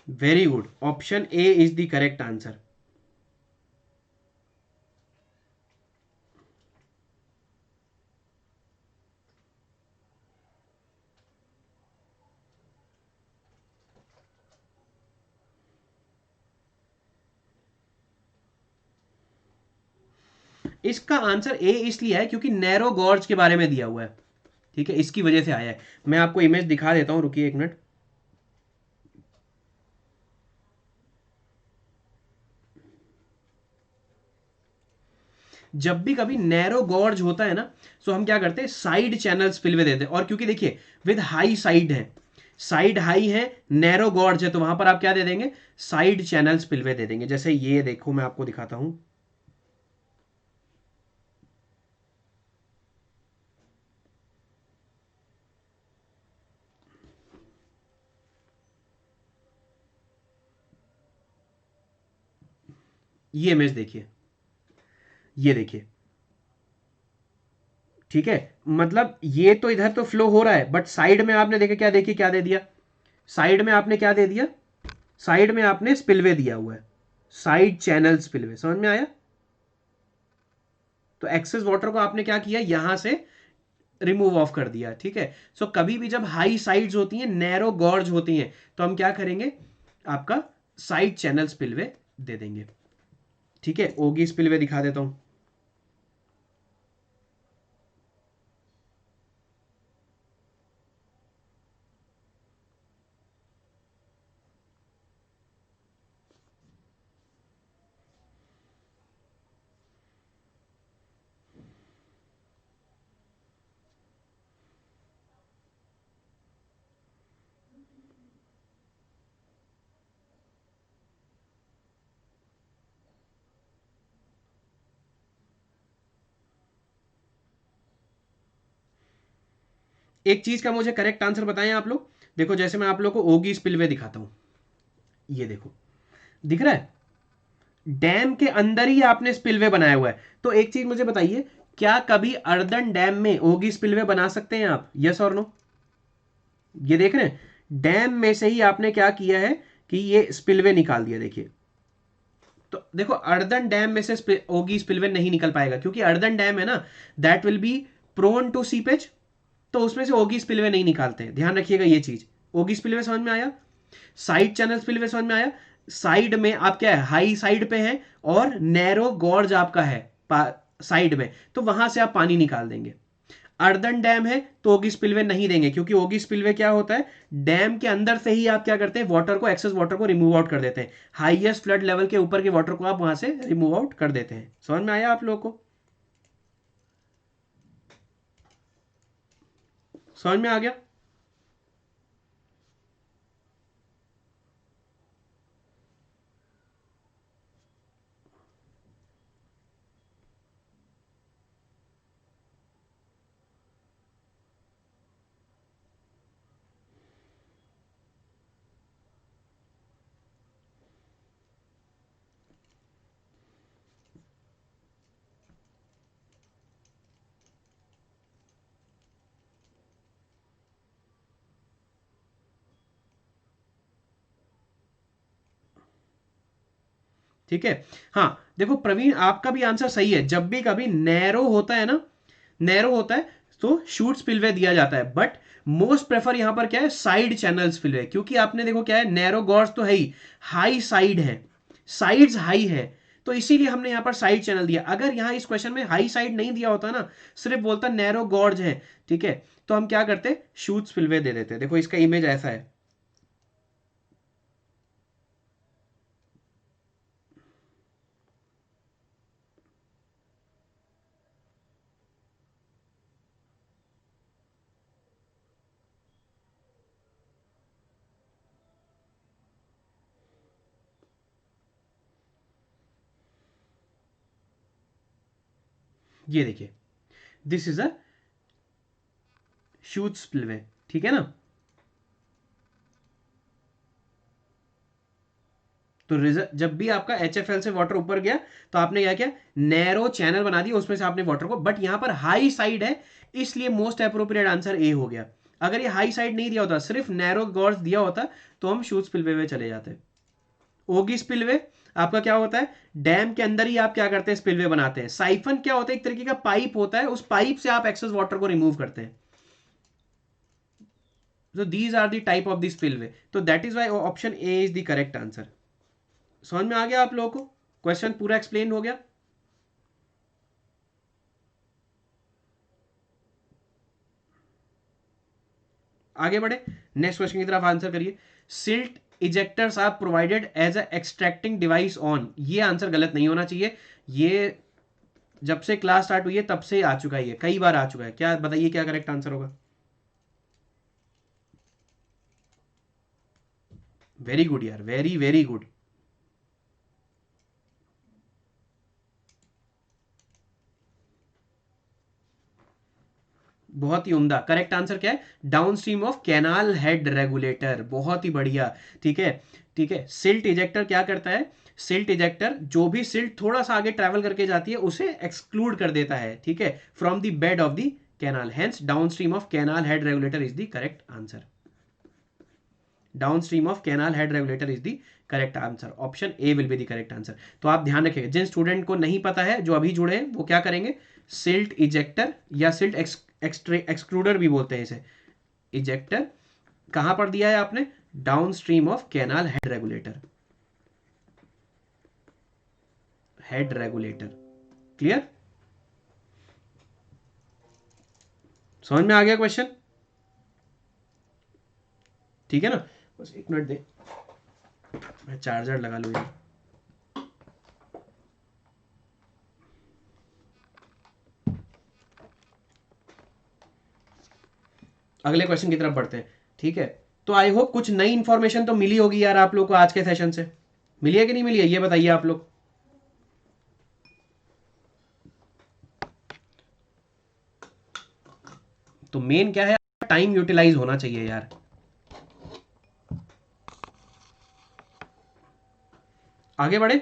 Very good, option A is the correct answer. इसका आंसर ए इसलिए है क्योंकि नैरो गॉर्ज के बारे में दिया हुआ है, ठीक है, इसकी वजह से आया है। मैं आपको इमेज दिखा देता हूं, रुकिए एक मिनट। जब भी कभी नैरो गॉर्ज होता है ना, तो हम क्या करते हैं, साइड चैनल स्पिलवे देते हैं। और क्योंकि देखिए विद हाई साइड है, साइड हाई है, नैरो गॉर्ज है, तो वहां पर आप क्या दे देंगे, साइड चैनल स्पिलवे दे देंगे। जैसे ये देखो, मैं आपको दिखाता हूं। ये इमेज देखिए, ये देखिए, ठीक है। मतलब ये तो इधर तो फ्लो हो रहा है, बट साइड में आपने देखे क्या, देखिए क्या दे दिया, साइड में आपने क्या दे दिया, साइड में आपने स्पिलवे दिया हुआ है, साइड चैनल स्पिलवे, समझ में आया। तो एक्सेस वाटर को आपने क्या किया, यहां से रिमूव ऑफ कर दिया, ठीक है। सो कभी भी जब हाई साइड्स होती हैं, नैरो गॉर्ज होती हैं, तो हम क्या करेंगे, आपका साइड चैनल स्पिलवे दे देंगे, ठीक है। ओगी स्पिलवे दिखा देता हूं। एक चीज का मुझे करेक्ट आंसर बताएं आप लोग। देखो जैसे मैं आप लोग को ओगी स्पिलवे दिखाता हूं, ये देखो, दिख रहा है, डैम के अंदर ही आपने स्पिलवे बनाया हुआ है। तो एक चीज मुझे बताइए, क्या कभी अर्दन डैम में ओगी स्पिलवे बना सकते हैं आप, यस और नो। ये देख रहे हैं, डैम में से ही आपने क्या किया है कि ये स्पिलवे निकाल दिया, देखिए। तो देखो अर्दन डैम में से ओगी स्पिलवे नहीं निकल पाएगा, क्योंकि अर्दन डैम है ना, that will be prone to seepage, तो उसमें से ओगी स्पिलवे नहीं निकालते हैं, ध्यान रखिएगा ये चीज। ओगी स्पिलवे समझ में आया, साइड चैनल स्पिलवे समझ में आया। साइड में आप क्या है, हाई साइड पे है, और नैरो गॉर्ज आपका है साइड में, तो वहां से आप पानी निकाल देंगे। अर्दन डैम है तो ओगी स्पिलवे नहीं देंगे, क्योंकि ओगी स्पिलवे क्या होता है, डैम के अंदर से ही आप क्या करते हैं, वाटर को, एक्सेस वाटर को रिमूव आउट कर देते हैं, हाईएस्ट फ्लड लेवल के ऊपर के वाटर को आप वहां से रिमूव आउट कर देते हैं। समझ में आया आप लोगों को, समझ में आ गया। ठीक है। हाँ देखो प्रवीण, आपका भी आंसर सही है, जब भी कभी नैरो होता है ना, नैरो होता है, तो शूट स्पिलवे दिया जाता है, बट मोस्ट प्रेफर यहां पर क्या है, साइड चैनल स्पिलवे, क्योंकि आपने देखो क्या है, नैरो गॉर्ज तो है ही, हाई साइड है, साइड्स हाई है, तो इसीलिए हमने यहां पर साइड चैनल दिया। अगर यहां इस क्वेश्चन में हाई साइड नहीं दिया होता ना, सिर्फ बोलता नैरो गॉर्ज है, ठीक है, तो हम क्या करते, शूट स्पिलवे दे देते। देखो इसका इमेज ऐसा है, ये देखिए, this is a shoot spillway, ठीक है ना। तो जब भी आपका HFL से वाटर ऊपर गया, तो आपने क्या किया, नैरो चैनल बना दिया, उसमें से आपने वाटर को, बट यहां पर हाई साइड है, इसलिए मोस्ट अप्रोप्रिएट आंसर ए हो गया। अगर ये हाई साइड नहीं दिया होता, सिर्फ नैरो गॉर्स दिया होता, तो हम शूज स्पिलवे में चले जाते। ओगी स्पिलवे आपका क्या होता है, डैम के अंदर ही आप क्या करते हैं, स्पिलवे बनाते हैं। साइफन क्या होता है, एक तरीके का पाइप होता है, उस पाइप से आप एक्सेस वाटर को रिमूव करते हैं। So these are the type of the spillway. तो that is why option A is the correct answer. समझ में आ गया आप लोगों को, क्वेश्चन पूरा एक्सप्लेन हो गया। आगे बढ़े, नेक्स्ट क्वेश्चन की तरफ आंसर करिए। Silt ejectors are provided as a extracting device on, ये आंसर गलत नहीं होना चाहिए। ये जब से क्लास स्टार्ट हुई है तब से आ चुका है, ये कई बार आ चुका है। क्या बताइए, क्या करेक्ट आंसर होगा। वेरी गुड यार, वेरी वेरी गुड, बहुत ही उम्दा। करेक्ट आंसर क्या है, down stream of canal head regulator, बहुत ही बढ़िया। ठीक है, ठीक है, सिल्ट इजेक्टर क्या करता है, सिल्ट इजेक्टर जो भी सिल्ट थोड़ा सा आगे ट्रेवल करके जाती है उसे एक्सक्लूड कर देता है, ठीक है, from the bed of the canal, hence downstream of canal head regulator is the correct answer. Downstream of canal head regulator is the correct answer, option A will be the correct answer. तो आप ध्यान रखिएगा, जिन student को नहीं पता है जो अभी जुड़े हैं वो क्या करेंगे, सिल्ट इजेक्टर या सिल्ट एक्सक्लूडर भी बोलते हैं इसे, इजेक्टर कहां पर दिया है आपने, down stream of canal head regulator, head regulator. Clear, समझ में आ गया क्वेश्चन, ठीक है ना। बस एक मिनट दे, मैं चार्जर लगा लूँ यार। अगले क्वेश्चन की तरफ बढ़ते हैं, ठीक है। तो आई होप कुछ नई इंफॉर्मेशन तो मिली होगी यार आप लोग को आज के सेशन से, मिली है कि नहीं मिली है, ये बताइए आप लोग। तो मेन क्या है, टाइम यूटिलाइज होना चाहिए यार। आगे बढ़े,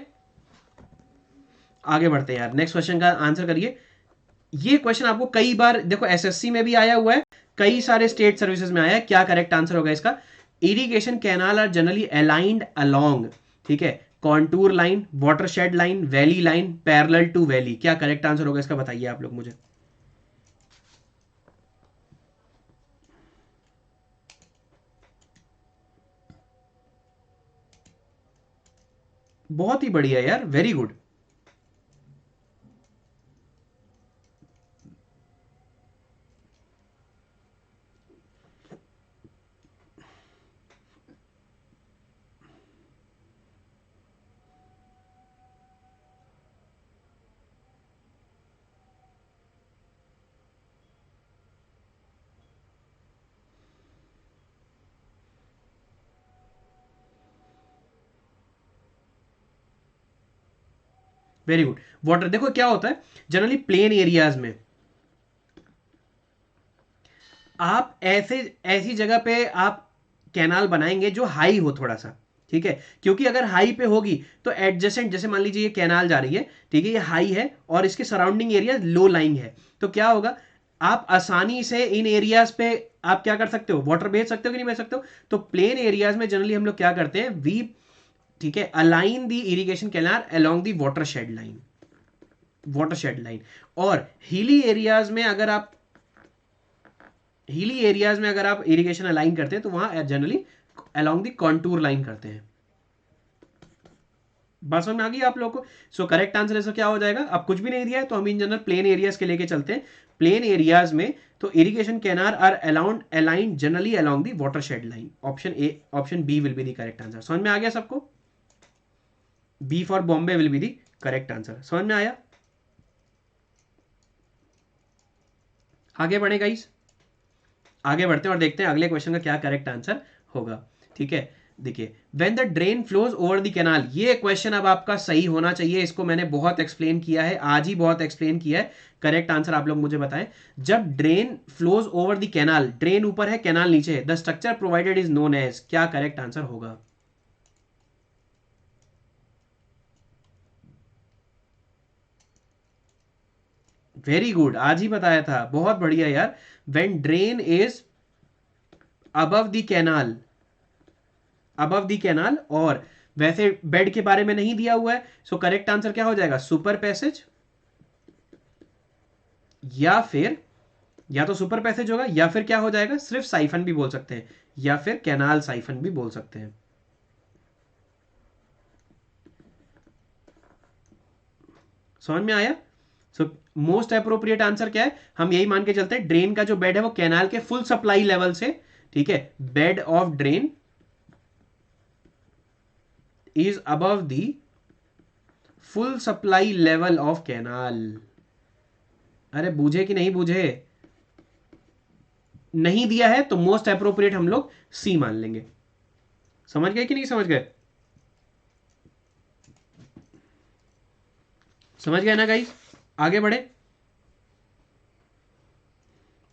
आगे बढ़ते हैं यार, नेक्स्ट क्वेश्चन का आंसर करिए। ये क्वेश्चन आपको कई बार देखो एसएससी में भी आया हुआ है, कई सारे स्टेट सर्विसेज में आया है। क्या करेक्ट आंसर होगा इसका, irrigation canal are generally aligned along, ठीक है, contour line, watershed line, valley line, parallel to valley. क्या करेक्ट आंसर होगा इसका, बताइए आप लोग मुझे। बहुत ही बढ़िया यार, very good. Very good. Water देखो क्या होता है, जनरली प्लेन एरियाज में आप ऐसे ऐसी जगह पे आप कैनाल बनाएंगे जो हाई हो थोड़ा सा, ठीक है, क्योंकि अगर हाई पे होगी तो एडजेसेंट, जैसे मान लीजिए ये कैनाल जा रही है, ठीक है, ये हाई है और इसके सराउंडिंग एरिया लो लाइंग है, तो क्या होगा, आप आसानी से इन एरियाज पे आप क्या कर सकते हो, वाटर भेज सकते हो कि नहीं भेज सकते हो। तो प्लेन एरियाज में जनरली हम लोग क्या करते हैं, वी, ठीक है, align the irrigation canal along the watershed line, water shed line. और हिली एरियाज में अगर आप, हिली एरियाज में अगर आप इरिगेशन अलाइन करते हैं तो वहां जनरली अलोंग दी कॉन्टूर लाइन करते हैं। बात समझ में आ गई आप लोगों को। सो करेक्ट आंसर इसका क्या हो जाएगा, अब कुछ भी नहीं दिया है तो हम इन जनरल प्लेन एरियाज के लेके चलते हैं। प्लेन एरियाज में तो irrigation canal are allowed align generally along the watershed line, option A, option B will be the correct answer. समझ में आ गया सबको, B for Bombay will be the correct answer. समझ में आया, आगे बढ़े गाइस, आगे बढ़ते हैं और देखते हैं अगले क्वेश्चन का क्या करेक्ट आंसर होगा, ठीक है। देखिए, when the drain flows over the canal, ये क्वेश्चन अब आपका सही होना चाहिए, इसको मैंने बहुत एक्सप्लेन किया है, आज ही बहुत एक्सप्लेन किया है। करेक्ट आंसर आप लोग मुझे बताएं, जब drain flows over the canal, drain ऊपर है कैनाल नीचे है, the structure provided is known as, क्या करेक्ट आंसर होगा। वेरी गुड, आज ही बताया था, बहुत बढ़िया यार। When drain is above the canal, above the canal, और वैसे बेड के बारे में नहीं दिया हुआ है, सो करेक्ट आंसर क्या हो जाएगा, सुपर पैसेज, या फिर, या तो सुपर पैसेज होगा या फिर क्या हो जाएगा, सिर्फ साइफन भी बोल सकते हैं, या फिर कैनाल साइफन भी बोल सकते हैं। समझ में आया। सो मोस्ट अप्रोप्रिएट आंसर क्या है, हम यही मान के चलते हैं, ड्रेन का जो बेड है वो कैनाल के फुल सप्लाई लेवल से, ठीक है, bed of drain is above the full supply level of canal. अरे बूझे कि नहीं बूझे, नहीं दिया है तो मोस्ट अप्रोप्रिएट हम लोग सी मान लेंगे। समझ गए कि नहीं समझ गए, समझ गए ना गाइस, आगे बढ़े,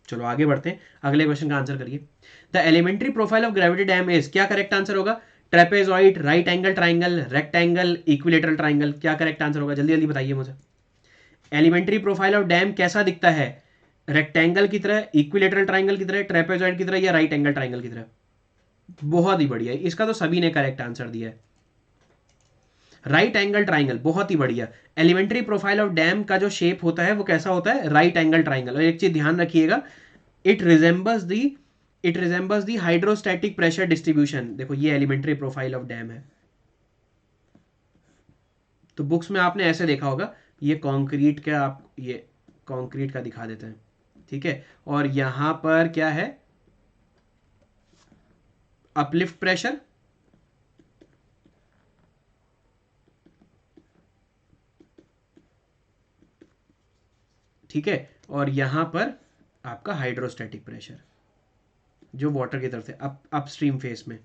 चलो आगे बढ़ते हैं, अगले क्वेश्चन का आंसर करिए। The elementary profile of gravity dam is, क्या करेक्ट आंसर होगा, trapezoid, right angle triangle, rectangle, equilateral triangle, क्या करेक्ट आंसर होगा? जल्दी जल्दी बताइए मुझे। एलिमेंट्री प्रोफाइल ऑफ डैम कैसा दिखता है? रेक्टेंगल की तरह, इक्विलेटरल ट्राइंगल की तरह, ट्रेपेजॉइड की तरह, या राइट एंगल ट्राइंगल की तरह? बहुत ही बढ़िया, इसका तो सभी ने करेक्ट आंसर दिया है, राइट एंगल ट्राइंगल, बहुत ही बढ़िया। एलिमेंट्री प्रोफाइल ऑफ डैम का जो शेप होता है वो कैसा होता है? Right angle triangle. और एक चीज ध्यान रखिएगा, it resembles the it resembles the hydrostatic pressure distribution. देखो ये एलिमेंट्री प्रोफाइल ऑफ डैम है, तो बुक्स में आपने ऐसे देखा होगा, ये कंक्रीट का, आप ये कंक्रीट का दिखा देते हैं, ठीक है, और यहां पर क्या है? अपलिफ्ट प्रेशर, ठीक है, और यहां पर आपका हाइड्रोस्टैटिक प्रेशर जो वाटर की तरफ से अपस्ट्रीम फेस में।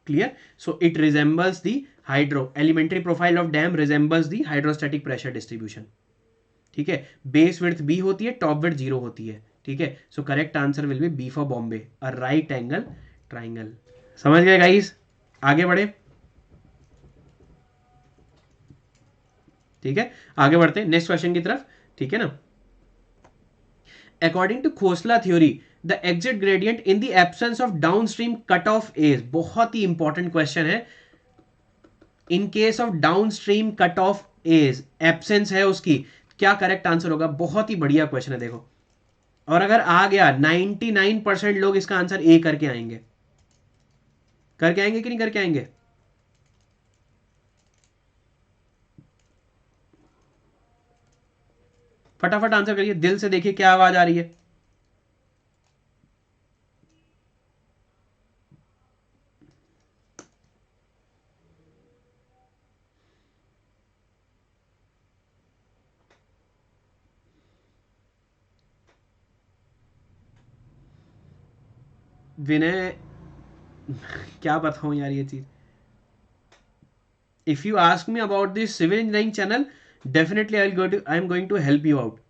Clear? So it resembles the hydro elementary profile of dam resembles the hydrostatic pressure distribution, ठीक है। बेस विड्थ बी होती है, टॉप विड्थ 0 होती है, ठीक है। So correct answer will be B for Bombay, a right angle triangle. समझ गए गाइस? आगे बढ़े, ठीक है, आगे बढ़ते हैं नेक्स्ट क्वेश्चन की तरफ, ठीक है ना। According to Khosla theory the exit gradient in the absence of downstream cut off is, बहुत ही इंपॉर्टेंट क्वेश्चन है। In case of downstream cut off is, absence है उसकी, क्या करेक्ट आंसर होगा? बहुत ही बढ़िया क्वेश्चन है, देखो। और अगर आ गया 99% लोग इसका आंसर ए करके आएंगे, करके आएंगे कि नहीं करके आएंगे? फटाफट आंसर करिए, दिल से देखिए क्या आवाज आ रही है। विनय, क्या बताऊं यार ये चीज। If you ask me about this civil engineering channel, definitely I am going to help you out.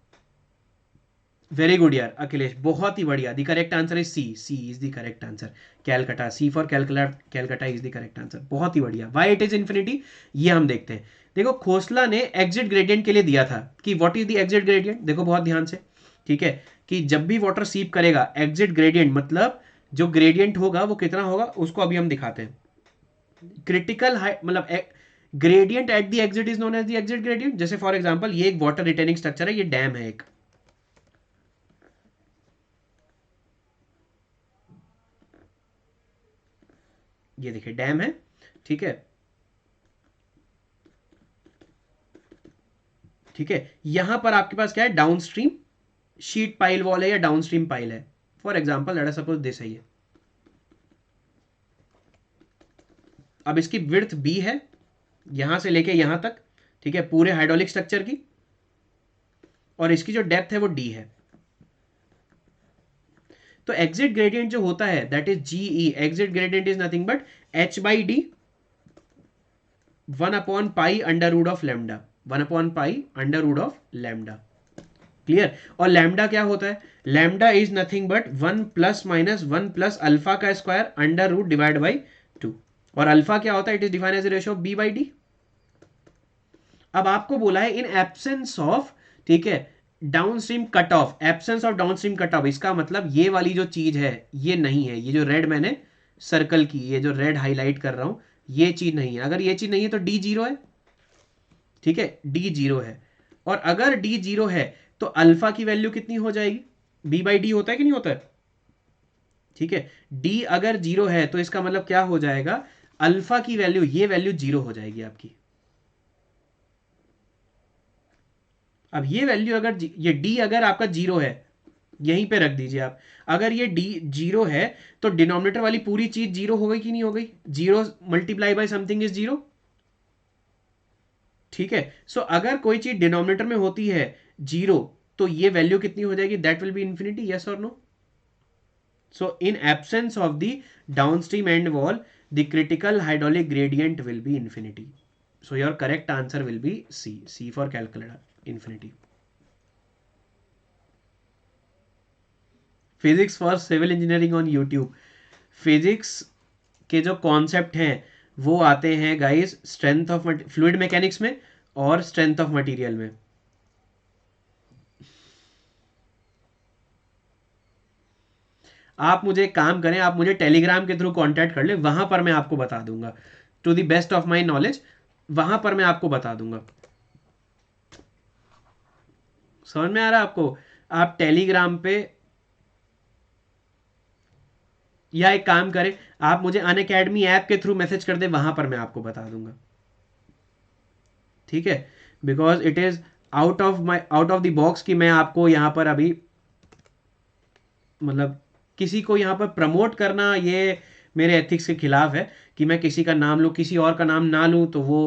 Very good यार अखिलेश, बहुत ही बढ़िया। The correct answer is C, C is the correct answer. Calcutta, C for Calcutta is the correct answer. बहुत ही बढ़िया। Why it is infinity, ये हम देखते हैं। देखो खोसला ने एग्जिट ग्रेडियंट के लिए दिया था कि what is the exit gradient, देखो बहुत ध्यान से, ठीक है, कि जब भी वाटर सीप करेगा, एग्जिट ग्रेडियंट मतलब जो ग्रेडियंट होगा वो कितना होगा, उसको अभी हम दिखाते हैं। क्रिटिकल मतलब gradient at the exit is known as the exit gradient. जैसे फॉर एग्जांपल ये एक वाटर रिटेनिंग स्ट्रक्चर है, ये डैम है एक, ये देखिए डैम है, ठीक है, ठीक है। यहां पर आपके पास क्या है? Down stream sheet pile wall है या डाउन स्ट्रीम पाइल है। For example let us suppose this है ये। अब इसकी विड्थ बी है यहां से लेके यहां तक, ठीक है, पूरे हाइड्रोलिक स्ट्रक्चर की, और इसकी जो डेप्थ है वो डी है। तो एग्जिट ग्रेडियंट जो होता है that is GE, exit gradient is nothing but H by D 1/पाई अंडर रूट ऑफ लेमडा, 1/पाई under root of lambda. Clear? और लैम्डा क्या होता है? Lambda is nothing but 1 + -1 + alpha का square under root divide by 2। और alpha क्या होता है? It is defined as ratio of B by D. अब आपको बोला है इन एब्सेंस ऑफ, ठीक है, downstream cut of, absence of downstream cut of, इसका मतलब ये वाली जो चीज है ये नहीं है, ये जो रेड मैंने सर्कल की, ये जो रेड हाईलाइट कर रहा हूं, ये चीज नहीं है। अगर ये चीज नहीं है तो डी जीरो है, ठीक है, डी जीरो है। और अगर डी जीरो है तो अल्फा की वैल्यू कितनी हो जाएगी? बी बाई डी होता है कि नहीं होता है? ठीक है, डी अगर जीरो है तो इसका मतलब क्या हो जाएगा? अल्फा की वैल्यू, ये वैल्यू जीरो हो जाएगी आपकी। अब ये वैल्यू अगर ये डी अगर आपका जीरो है, यहीं पे रख दीजिए आप, अगर ये डी जीरो है तो डिनोमिनेटर वाली पूरी चीज जीरो हो गई कि नहीं हो गई? Zero multiply by something is zero, ठीक है। सो अगर कोई चीज डिनोमिनेटर में होती है जीरो, तो ये वैल्यू कितनी हो जाएगी? That will be infinity, yes और no? So in absence of the downstream end wall the critical hydraulic gradient will be infinity. So your correct answer will be C, C for calculator, infinity. Physics for civil engineering on YouTube. Physics के जो concept हैं वो आते हैं guys strength of fluid mechanics में और strength of material में। आप मुझे एक काम करें, आप मुझे टेलीग्राम के थ्रू कांटेक्ट कर ले, वहां पर मैं आपको बता दूंगा to the best of my knowledge, वहां पर मैं आपको बता दूंगा। समझ में आ रहा है आपको? आप टेलीग्राम पे, या एक काम करें, आप मुझे अन अकेडमी ऐप के थ्रू मैसेज कर दे, वहां पर मैं आपको बता दूंगा। ठीक है, because it is out of the box कि मैं आपको यहां पर अभी मतलब किसी को यहां पर प्रमोट करना, ये मेरे एथिक्स के खिलाफ है कि मैं किसी का नाम लूँ, किसी और का नाम ना लूँ तो वो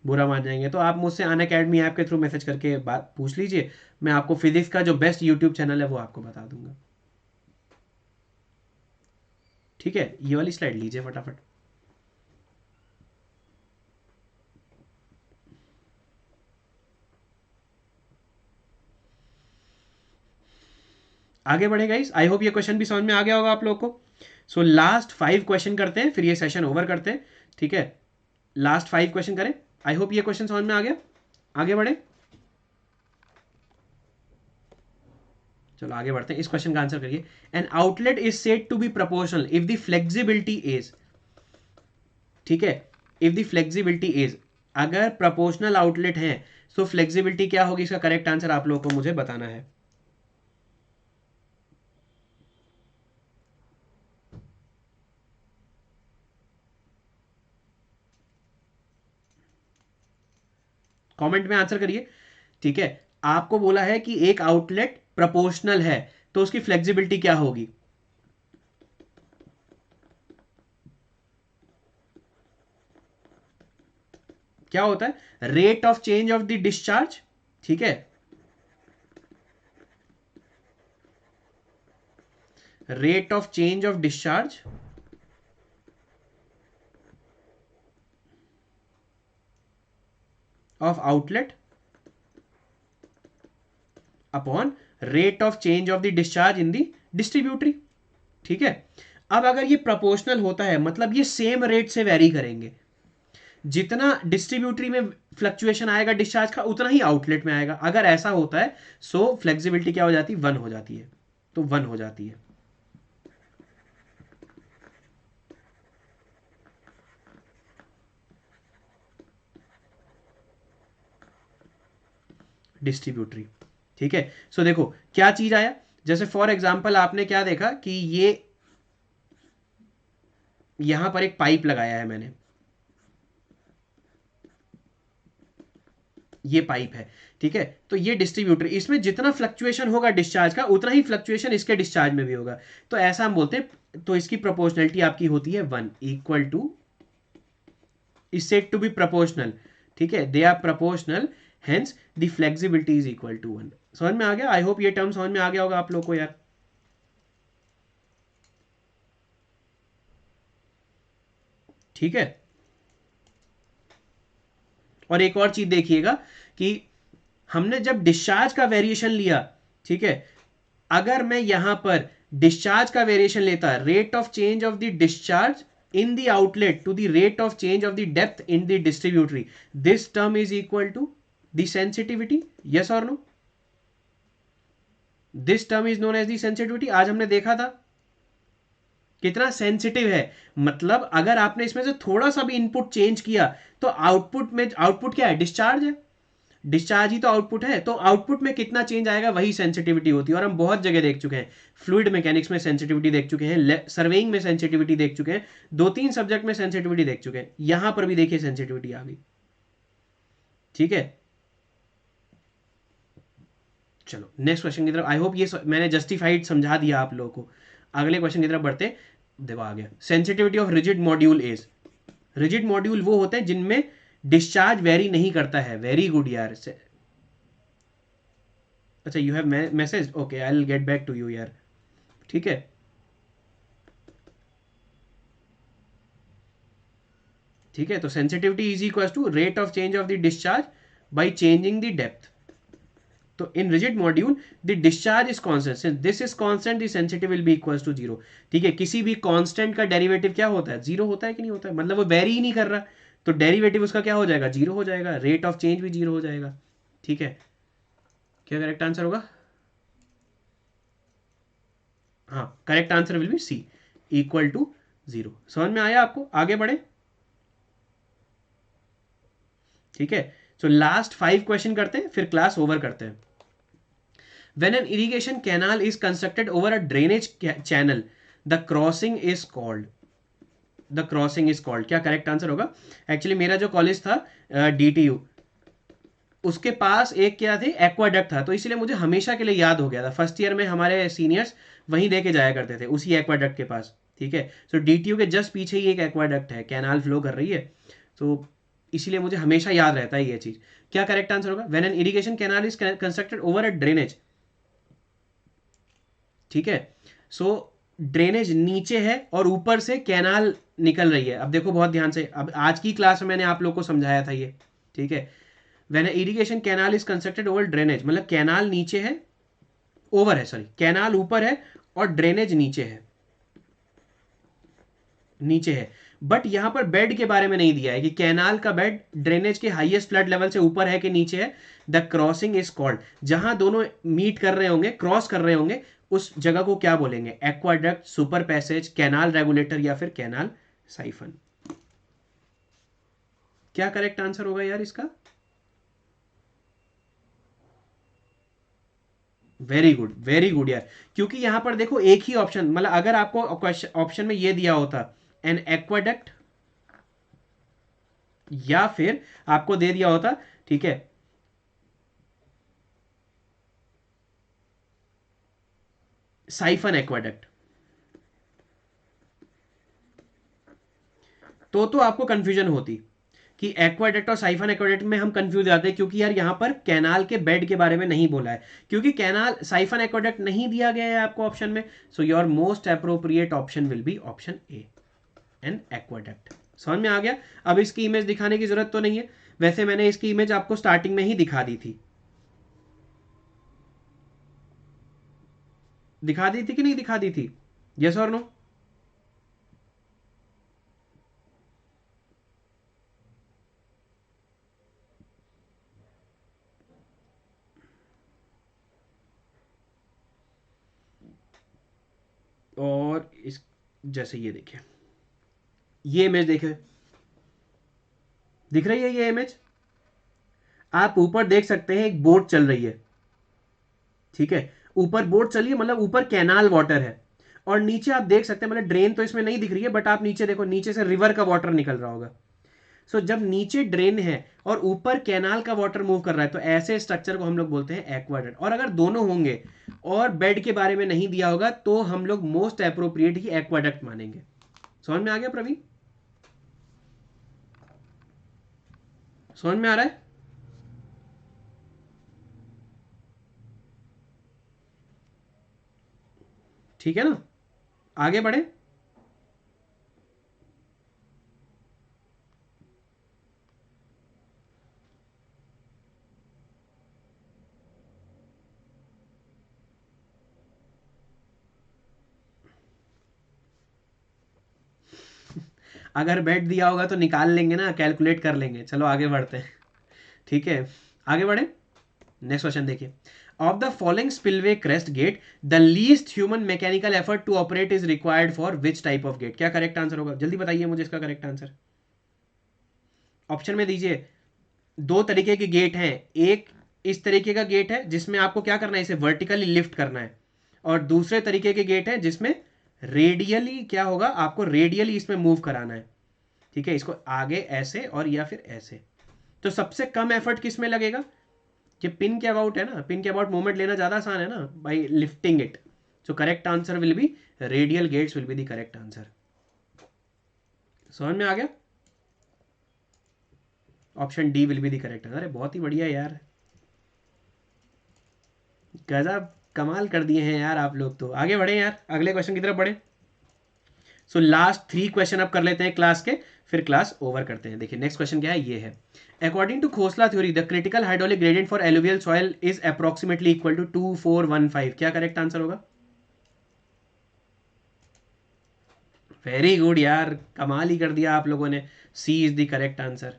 बुरा मान जाएंगे। तो आप मुझसे अन अकेडमी ऐप के थ्रू मैसेज करके बात पूछ लीजिए, मैं आपको फिजिक्स का जो बेस्ट यूट्यूब चैनल है वो आपको बता दूंगा। ठीक है, ये वाली स्लाइड लीजिए फटाफट। आगे बढ़े गाइस, आई होप ये क्वेश्चन भी समझ में आ गया होगा आप लोगों को। सो लास्ट 5 क्वेश्चन करते हैं, फिर ये सेशन ओवर करते हैं। ठीक है, लास्ट 5 क्वेश्चन करें। आई होप ये क्वेश्चन समझ में आ गया। आगे बढ़े, चलो आगे बढ़ते हैं, इस क्वेश्चन का आंसर करिए। An outlet is said to be proportional if the flexibility is, ठीक है, इफ द फ्लेक्सिबिलिटी इज, अगर प्रोपोर्शनल आउटलेट है तो फ्लेक्सिबिलिटी क्या होगी? इसका करेक्ट आंसर आप लोगों को मुझे बताना है। कमेंट में आंसर करिए। ठीक है, आपको बोला है कि एक आउटलेट प्रोपोर्शनल है तो उसकी फ्लेक्सिबिलिटी क्या होगी? क्या होता है? Rate of change of the discharge. ठीक है, rate of change of discharge of outlet upon rate of change of the discharge in the distributary. ठीक है, अब अगर ये प्रोपोर्शनल होता है मतलब ये सेम रेट से वेरी करेंगे, जितना डिस्ट्रीब्यूटरी में फ्लक्चुएशन आएगा डिस्चार्ज का उतना ही आउटलेट में आएगा। अगर ऐसा होता है सो फ्लेक्सिबिलिटी क्या हो जाती है? 1 हो जाती है। तो 1 हो जाती है। डिस्ट्रीब्यूटरी। ठीक है, सो देखो क्या चीज आया, जैसे फॉर एग्जांपल आपने क्या देखा कि ये यहां पर एक पाइप लगाया है मैंने, ये पाइप है। ठीक है, तो ये डिस्ट्रीब्यूटर, इसमें जितना फ्लक्चुएशन होगा डिस्चार्ज का उतना ही फ्लक्चुएशन इसके डिस्चार्ज में भी होगा। तो ऐसा हम बोलते हैं, तो इसकी प्रोपोर्शनलिटी आपकी होती है 1 equal to, is said to be proportional। ठीक है, they are proportional, hence the flexibility is equal to 1। समझ में आ गया? आई होप ये टर्म समझ में आ गया होगा आप लोग को यार। ठीक है, और एक और चीज देखिएगा कि हमने जब डिस्चार्ज का वेरिएशन लिया, ठीक है, अगर मैं यहां पर डिस्चार्ज का वेरिएशन लेता, rate of change of the discharge in the outlet to the rate of change of the depth in the distributary, this term is equal to the sensitivity, yes or no? This term is known as the sensitivity। आज हमने देखा था कितना sensitive है, मतलब अगर आपने इसमें से थोड़ा सा भी इनपुट चेंज किया तो आउटपुट में, आउटपुट क्या है? डिस्चार्ज है, डिस्चार्ज ही तो आउटपुट है, तो आउटपुट में कितना चेंज आएगा वही सेंसिटिविटी होती है। और हम बहुत जगह देख चुके हैं, फ्लूइड मैकेनिक्स में सेंसिटिविटी देख चुके हैं, सर्वेइंग में सेंसिटिविटी देख चुके हैं, 2-3 सब्जेक्ट में सेंसिटिविटी देख चुके हैं, यहां पर भी देखिए सेंसिटिविटी आ गई। ठीक है, चलो नेक्स्ट क्वेश्चन की तरफ। आई होप ये मैंने जस्टिफाइड समझा दिया आप लोगों को। अगले क्वेश्चन की तरफ बढ़ते, देखो आ गया, sensitivity of rigid module is, rigid module वो होते हैं जिनमें डिस्चार्ज वेरी नहीं करता है। वेरी गुड यार। अच्छा, you have message, okay I will get back to you यार। ठीक है, ठीक है, तो sensitivity is equal to rate of change of the discharge by changing the depth. तो in rigid module the discharge is constant, this is constant, the sensitive will be equals to zero. ठीक है, किसी भी constant का derivative क्या होता है, zero होता है कि नहीं होता है, मतलब वो वेरी ही नहीं कर रहा, तो डेरिवेटिव उसका क्या हो जाएगा, जीरो हो जाएगा, रेट ऑफ चेंज भी जीरो हो जाएगा। ठीक है, क्या करेक्ट आंसर होगा, हाँ correct answer will be C, equal to zero. समझ में आया आपको, आगे बढ़े। ठीक है, सो लास्ट 5 क्वेश्चन करते हैं, फिर क्लास ओवर करते हैं। When an irrigation canal is constructed over a drainage channel, the crossing is called, the crossing is called, क्या करेक्ट आंसर होगा। एक्चुअली मेरा जो कॉलेज था DTU, उसके पास एक क्या थे, एक्वाडक्ट था, तो इसलिए मुझे हमेशा के लिए याद हो गया था। फर्स्ट ईयर में हमारे सीनियर्स वहीं लेके जाया करते थे, उसी एक्वाडक्ट के पास। ठीक है, सो DTU के जस्ट पीछे ही एक एक्वाडक्ट है, कैनाल फ्लो कर रही है, तो इसीलिए मुझे हमेशा याद रहता है ये चीज। क्या करेक्ट आंसर होगा, when an irrigation canal is constructed over a drainage. ठीक है, सो ड्रेनेज नीचे है और ऊपर से कैनाल निकल रही है। अब देखो बहुत ध्यान से, अब आज की क्लास में मैंने आप लोग को समझाया था ये। ठीक है, when irrigation canal is constructed over drainage, मतलब कैनाल नीचे है, ओवर है सॉरी, कैनाल ऊपर है और ड्रेनेज नीचे है, नीचे है। बट यहां पर बेड के बारे में नहीं दिया है कि कैनाल का बेड ड्रेनेज के हाईएस्ट फ्लड लेवल से ऊपर है कि नीचे है। द क्रॉसिंग इज कॉल्ड, जहां दोनों मीट कर रहे होंगे, क्रॉस कर रहे होंगे, उस जगह को क्या बोलेंगे, aqueduct, super passage, canal regulator या फिर कैनाल साइफन। क्या करेक्ट आंसर होगा यार इसका, वेरी गुड यार, क्योंकि यहां पर देखो एक ही ऑप्शन, मतलब अगर आपको ऑप्शन में ये दिया होता एन एक्वाडक्ट, या फिर आपको दे दिया होता, ठीक है, साइफन एक्वाडक्ट, तो आपको कंफ्यूजन होती कि एक्वाडक्ट और साइफन एक्वाडक्ट में हम कंफ्यूज जाते हैं, क्योंकि यार यहां पर कैनाल के बेड के बारे में नहीं बोला है, क्योंकि कैनाल साइफन एक्वाडक्ट नहीं दिया गया है आपको ऑप्शन में। So your most appropriate option will be option A, an aqueduct. समझ में आ गया। अब इसकी इमेज दिखाने की जरूरत तो नहीं है, वैसे मैंने इसकी इमेज आपको स्टार्टिंग में ही दिखा दी थी, दिखा दी थी कि नहीं दिखा दी थी, यस और नो। और इस, जैसे ये देखिए, ये इमेज देखे, दिख रही है ये इमेज, आप ऊपर देख सकते हैं एक बोट चल रही है। ठीक है, ऊपर बोट चलिए, मतलब ऊपर कैनाल वाटर है, और नीचे आप देख सकते हैं, मतलब ड्रेन तो इसमें नहीं दिख रही है, बट आप नीचे देखो, नीचे से रिवर का वाटर निकल रहा होगा। सो जब नीचे ड्रेन है और ऊपर कैनाल का वाटर मूव कर रहा है, तो ऐसे स्ट्रक्चर को हम लोग बोलते हैं एक्वाडक्ट। और अगर दोनों होंगे और बेड के बारे में नहीं दिया होगा, तो हम लोग मोस्ट अप्रोप्रिएट ही एक्वाडक्ट मानेंगे। समझ में आ गया प्रवीण, समझ में आ रहा है। ठीक है ना, आगे बढ़े। अगर बेड दिया होगा तो निकाल लेंगे ना, कैलकुलेट कर लेंगे। चलो आगे बढ़ते हैं। ठीक है, आगे बढ़े, नेक्स्ट क्वेश्चन देखिए। Of the following spillway crest gate the least human mechanical effort to operate is required for which type of gate. क्या करेक्ट आंसर होगा, जल्दी बताइए मुझे इसका करेक्ट आंसर। ऑप्शन में दीजिए, दो तरीके के गेट हैं, एक इस तरीके का गेट है जिसमें आपको क्या करना है, इसे वर्टिकली लिफ्ट करना है, और दूसरे तरीके के गेट है जिसमें रेडियली क्या होगा, आपको रेडियली इसमें मूव कराना है। ठीक है, इसको आगे ऐसे और या फिर ऐसे। तो सबसे कम एफर्ट किस में लगेगा, ये पिन के अबाउट है ना, पिन के अबाउट मूवमेंट लेना ज्यादा आसान है ना, by lifting it. So correct answer will be radial gates will be the correct answer. समझ में आ गया, option D will be the correct answer. अरे बहुत ही बढ़िया यार, गजब कमाल कर दिए हैं यार आप लोग तो। आगे बढ़े यार, अगले क्वेश्चन की तरफ बढ़े। सो लास्ट 3 क्वेश्चन अब कर लेते हैं क्लास के, फिर क्लास ओवर करते हैं। देखिए नेक्स्ट क्वेश्चन क्या है, ये है according to Khosla theory the critical hydraulic gradient for alluvial soil is approximately equal to 2415। क्या करेक्ट आंसर होगा? वेरी गुड यार, कमाल ही कर दिया आप लोगों ने। C is the correct answer,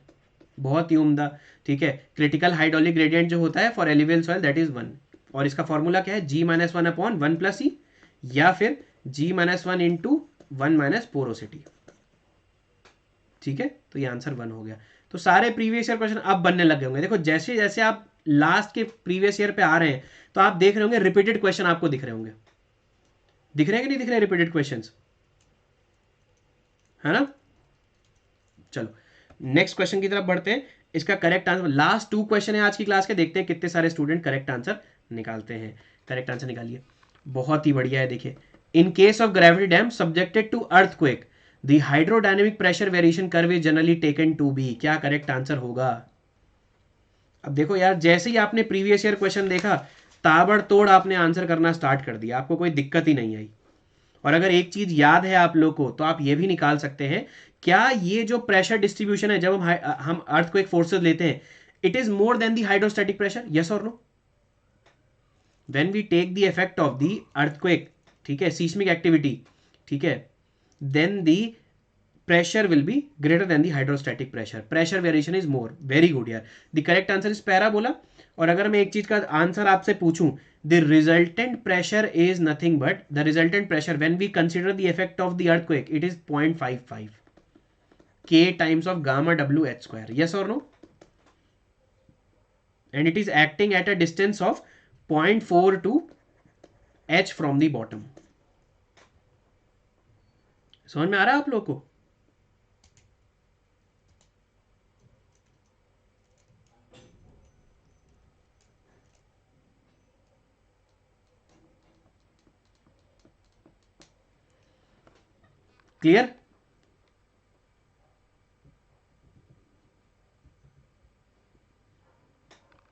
बहुत ही उम्दा। ठीक है, क्रिटिकल हाइड्रोलिक ग्रेडियंट जो होता है for alluvial soil that is 1, और इसका फॉर्मूला क्या है, G-1/1 + E, या फिर G-1 इंटू 1 - पोरोसिटी। ठीक है, तो ये आंसर 1 हो गया। तो सारे प्रीवियस ईयर क्वेश्चन अब बनने लग गए होंगे। देखो जैसे जैसे आप लास्ट के प्रीवियस ईयर पे आ रहे हैं तो आप देख रहे होंगे रिपीटेड क्वेश्चन आपको दिख रहे होंगे। दिख रहे हैं कि नहीं दिख रहे रिपीटेड क्वेश्चंस, है ना? चलो नेक्स्ट क्वेश्चन की तरफ बढ़ते हैं। इसका करेक्ट आंसर, लास्ट 2 क्वेश्चन है आज की क्लास के, देखते हैं कितने सारे स्टूडेंट करेक्ट आंसर निकालते हैं। करेक्ट आंसर निकालिए, बहुत ही बढ़िया है। देखिए in case of gravity dam subjected to earthquake the hydrodynamic pressure variation curve is generally taken to be. क्या करेक्ट आंसर होगा? अब देखो यार, जैसे ही आपने प्रीवियस ईयर क्वेश्चन देखा ताबड़तोड़ आपने आंसर करना स्टार्ट कर दिया, आपको कोई दिक्कत ही नहीं आई। और अगर एक चीज याद है आप लोग को तो आप ये भी निकाल सकते हैं, क्या ये जो प्रेशर डिस्ट्रीब्यूशन है जब हम अर्थक्वेक फोर्सेस लेते हैं, it is more than the hydrostatic pressure, yes और no? When we take the effect of the earthquake, ठीक है, सीस्मिक एक्टिविटी, ठीक है, then the pressure will be greater than the hydrostatic pressure, pressure variation is more। very good यार, the correct answer is parabola। और अगर मैं एक चीज का आंसर आपसे पूछूं, the resultant pressure is nothing but the resultant pressure when we consider the effect of the earthquake, it is 0.55 k times of gamma w h square, yes or no? and it is acting at a distance of 0.42 h from the bottom। समझ में आ रहा है आप लोग को? Clear?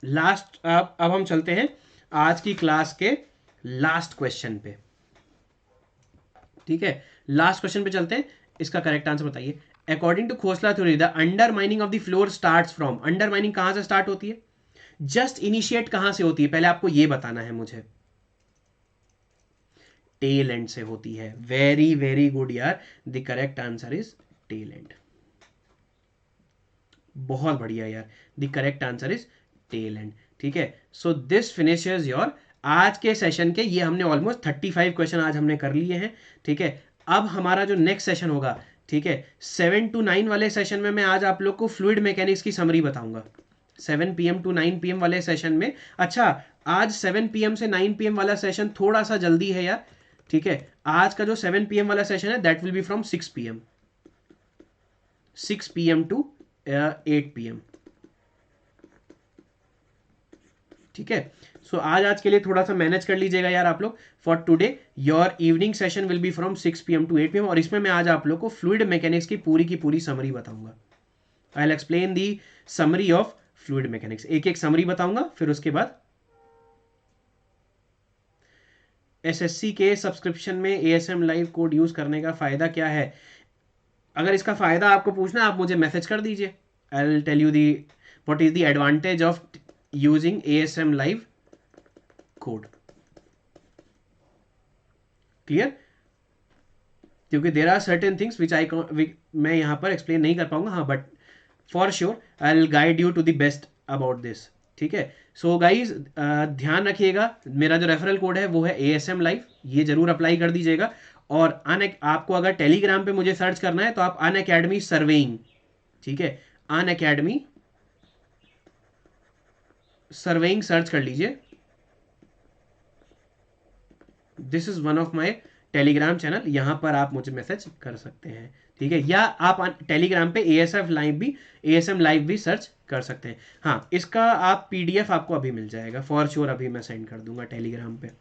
Last, अब हम चलते हैं आज की क्लास के लास्ट क्वेश्चन पे। ठीक है, लास्ट क्वेश्चन पे चलते हैं। इसका करेक्ट आंसर बताइए। According to Khosla theory the undermining of the floor starts from, undermining कहां से स्टार्ट होती है, जस्ट इनिशिएट कहां से होती है, पहले आपको ये बताना है मुझे। टेल एंड से होती है। वेरी वेरी गुड यार, the correct answer is tail end. बहुत बढ़िया यार, the correct answer is tail end. ठीक है, सो दिस फिनिशेस योर आज के सेशन के, ये हमने ऑलमोस्ट 35 क्वेश्चन आज हमने कर लिए हैं। ठीक है, अब हमारा जो नेक्स्ट सेशन होगा, ठीक है, 7 to 9 वाले सेशन में मैं आज आप लोग को फ्लूइड मैकेनिक्स की समरी बताऊंगा। 7 PM to 9 PM वाले सेशन में। अच्छा, आज 7 PM से 9 PM वाला सेशन थोड़ा सा जल्दी है यार। ठीक है, आज का जो 7 PM वाला सेशन है that will be from 6 PM, 6 PM to 8 PM। ठीक है, सो आज के लिए थोड़ा सा मैनेज कर लीजिएगा यार आप लोग। For today your evening session will be from 6 PM to 8 PM, और इसमें मैं आज आप लोग को फ्लूइड मैकेनिक्स की पूरी समरी बताऊंगा। I will explain the summary of fluid mechanics, एक एक समरी बताऊंगा। फिर उसके बाद एसएससी के सब्सक्रिप्शन में एएसएम लाइव कोड यूज करने का फायदा क्या है? अगर इसका फायदा आपको पूछना है आप मुझे मैसेज कर दीजिए। I will tell you the what is the advantage of using ASM live code. Clear? क्योंकि there are certain things which मैं यहां पर एक्सप्लेन नहीं कर पाऊंगा। हाँ, but for sure I will guide you to the best about this. ठीक है, सो गाइज ध्यान रखिएगा, मेरा जो रेफरल कोड है वो है एएसएम लाइव, ये जरूर अप्लाई कर दीजिएगा। और आपको अगर टेलीग्राम पे मुझे सर्च करना है तो आप अनअकैडमी सर्वेइंग, ठीक है, अनअकैडमी सर्वेइंग सर्च कर लीजिए। This is one of my Telegram channel, यहां पर आप मुझे मैसेज कर सकते हैं। ठीक है, या आप टेलीग्राम पे एएसएम लाइव भी सर्च कर सकते हैं। हाँ, इसका आप पीडीएफ आपको अभी मिल जाएगा फॉर श्योर, अभी मैं सेंड कर दूंगा टेलीग्राम पे।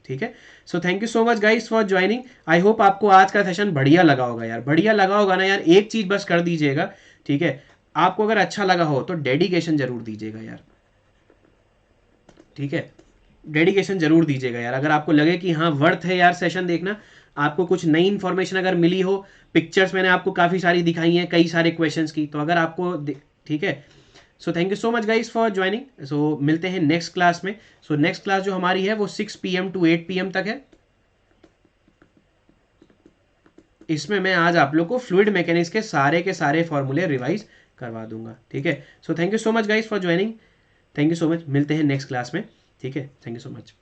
ठीक है, so thank you so much guys for joining. I hope आपको आज का सेशन बढ़िया लगा होगा यार, बढ़िया लगा होगा ना यार। एक चीज बस कर दीजिएगा, ठीक है, आपको अगर अच्छा लगा हो तो डेडिकेशन जरूर दीजिएगा यार। ठीक है, डेडिकेशन जरूर दीजिएगा यार। अगर आपको लगे कि हाँ वर्थ है यार सेशन देखना, आपको कुछ नई इन्फॉर्मेशन अगर मिली हो, पिक्चर्स मैंने आपको काफ़ी सारी दिखाई हैं कई सारे क्वेश्चंस की, तो अगर आपको ठीक है। So thank you so much guys for joining. So मिलते हैं नेक्स्ट क्लास में। सो नेक्स्ट क्लास जो हमारी है वो 6 PM to 8 PM तक है। इसमें मैं आज आप लोग को फ्लूइड मैकेनिक्स के सारे फॉर्मूले रिवाइज करवा दूंगा, ठीक है। So thank you so much guys for joining. Thank you so much, मिलते हैं नेक्स्ट क्लास में, ठीक है। Thank you so much.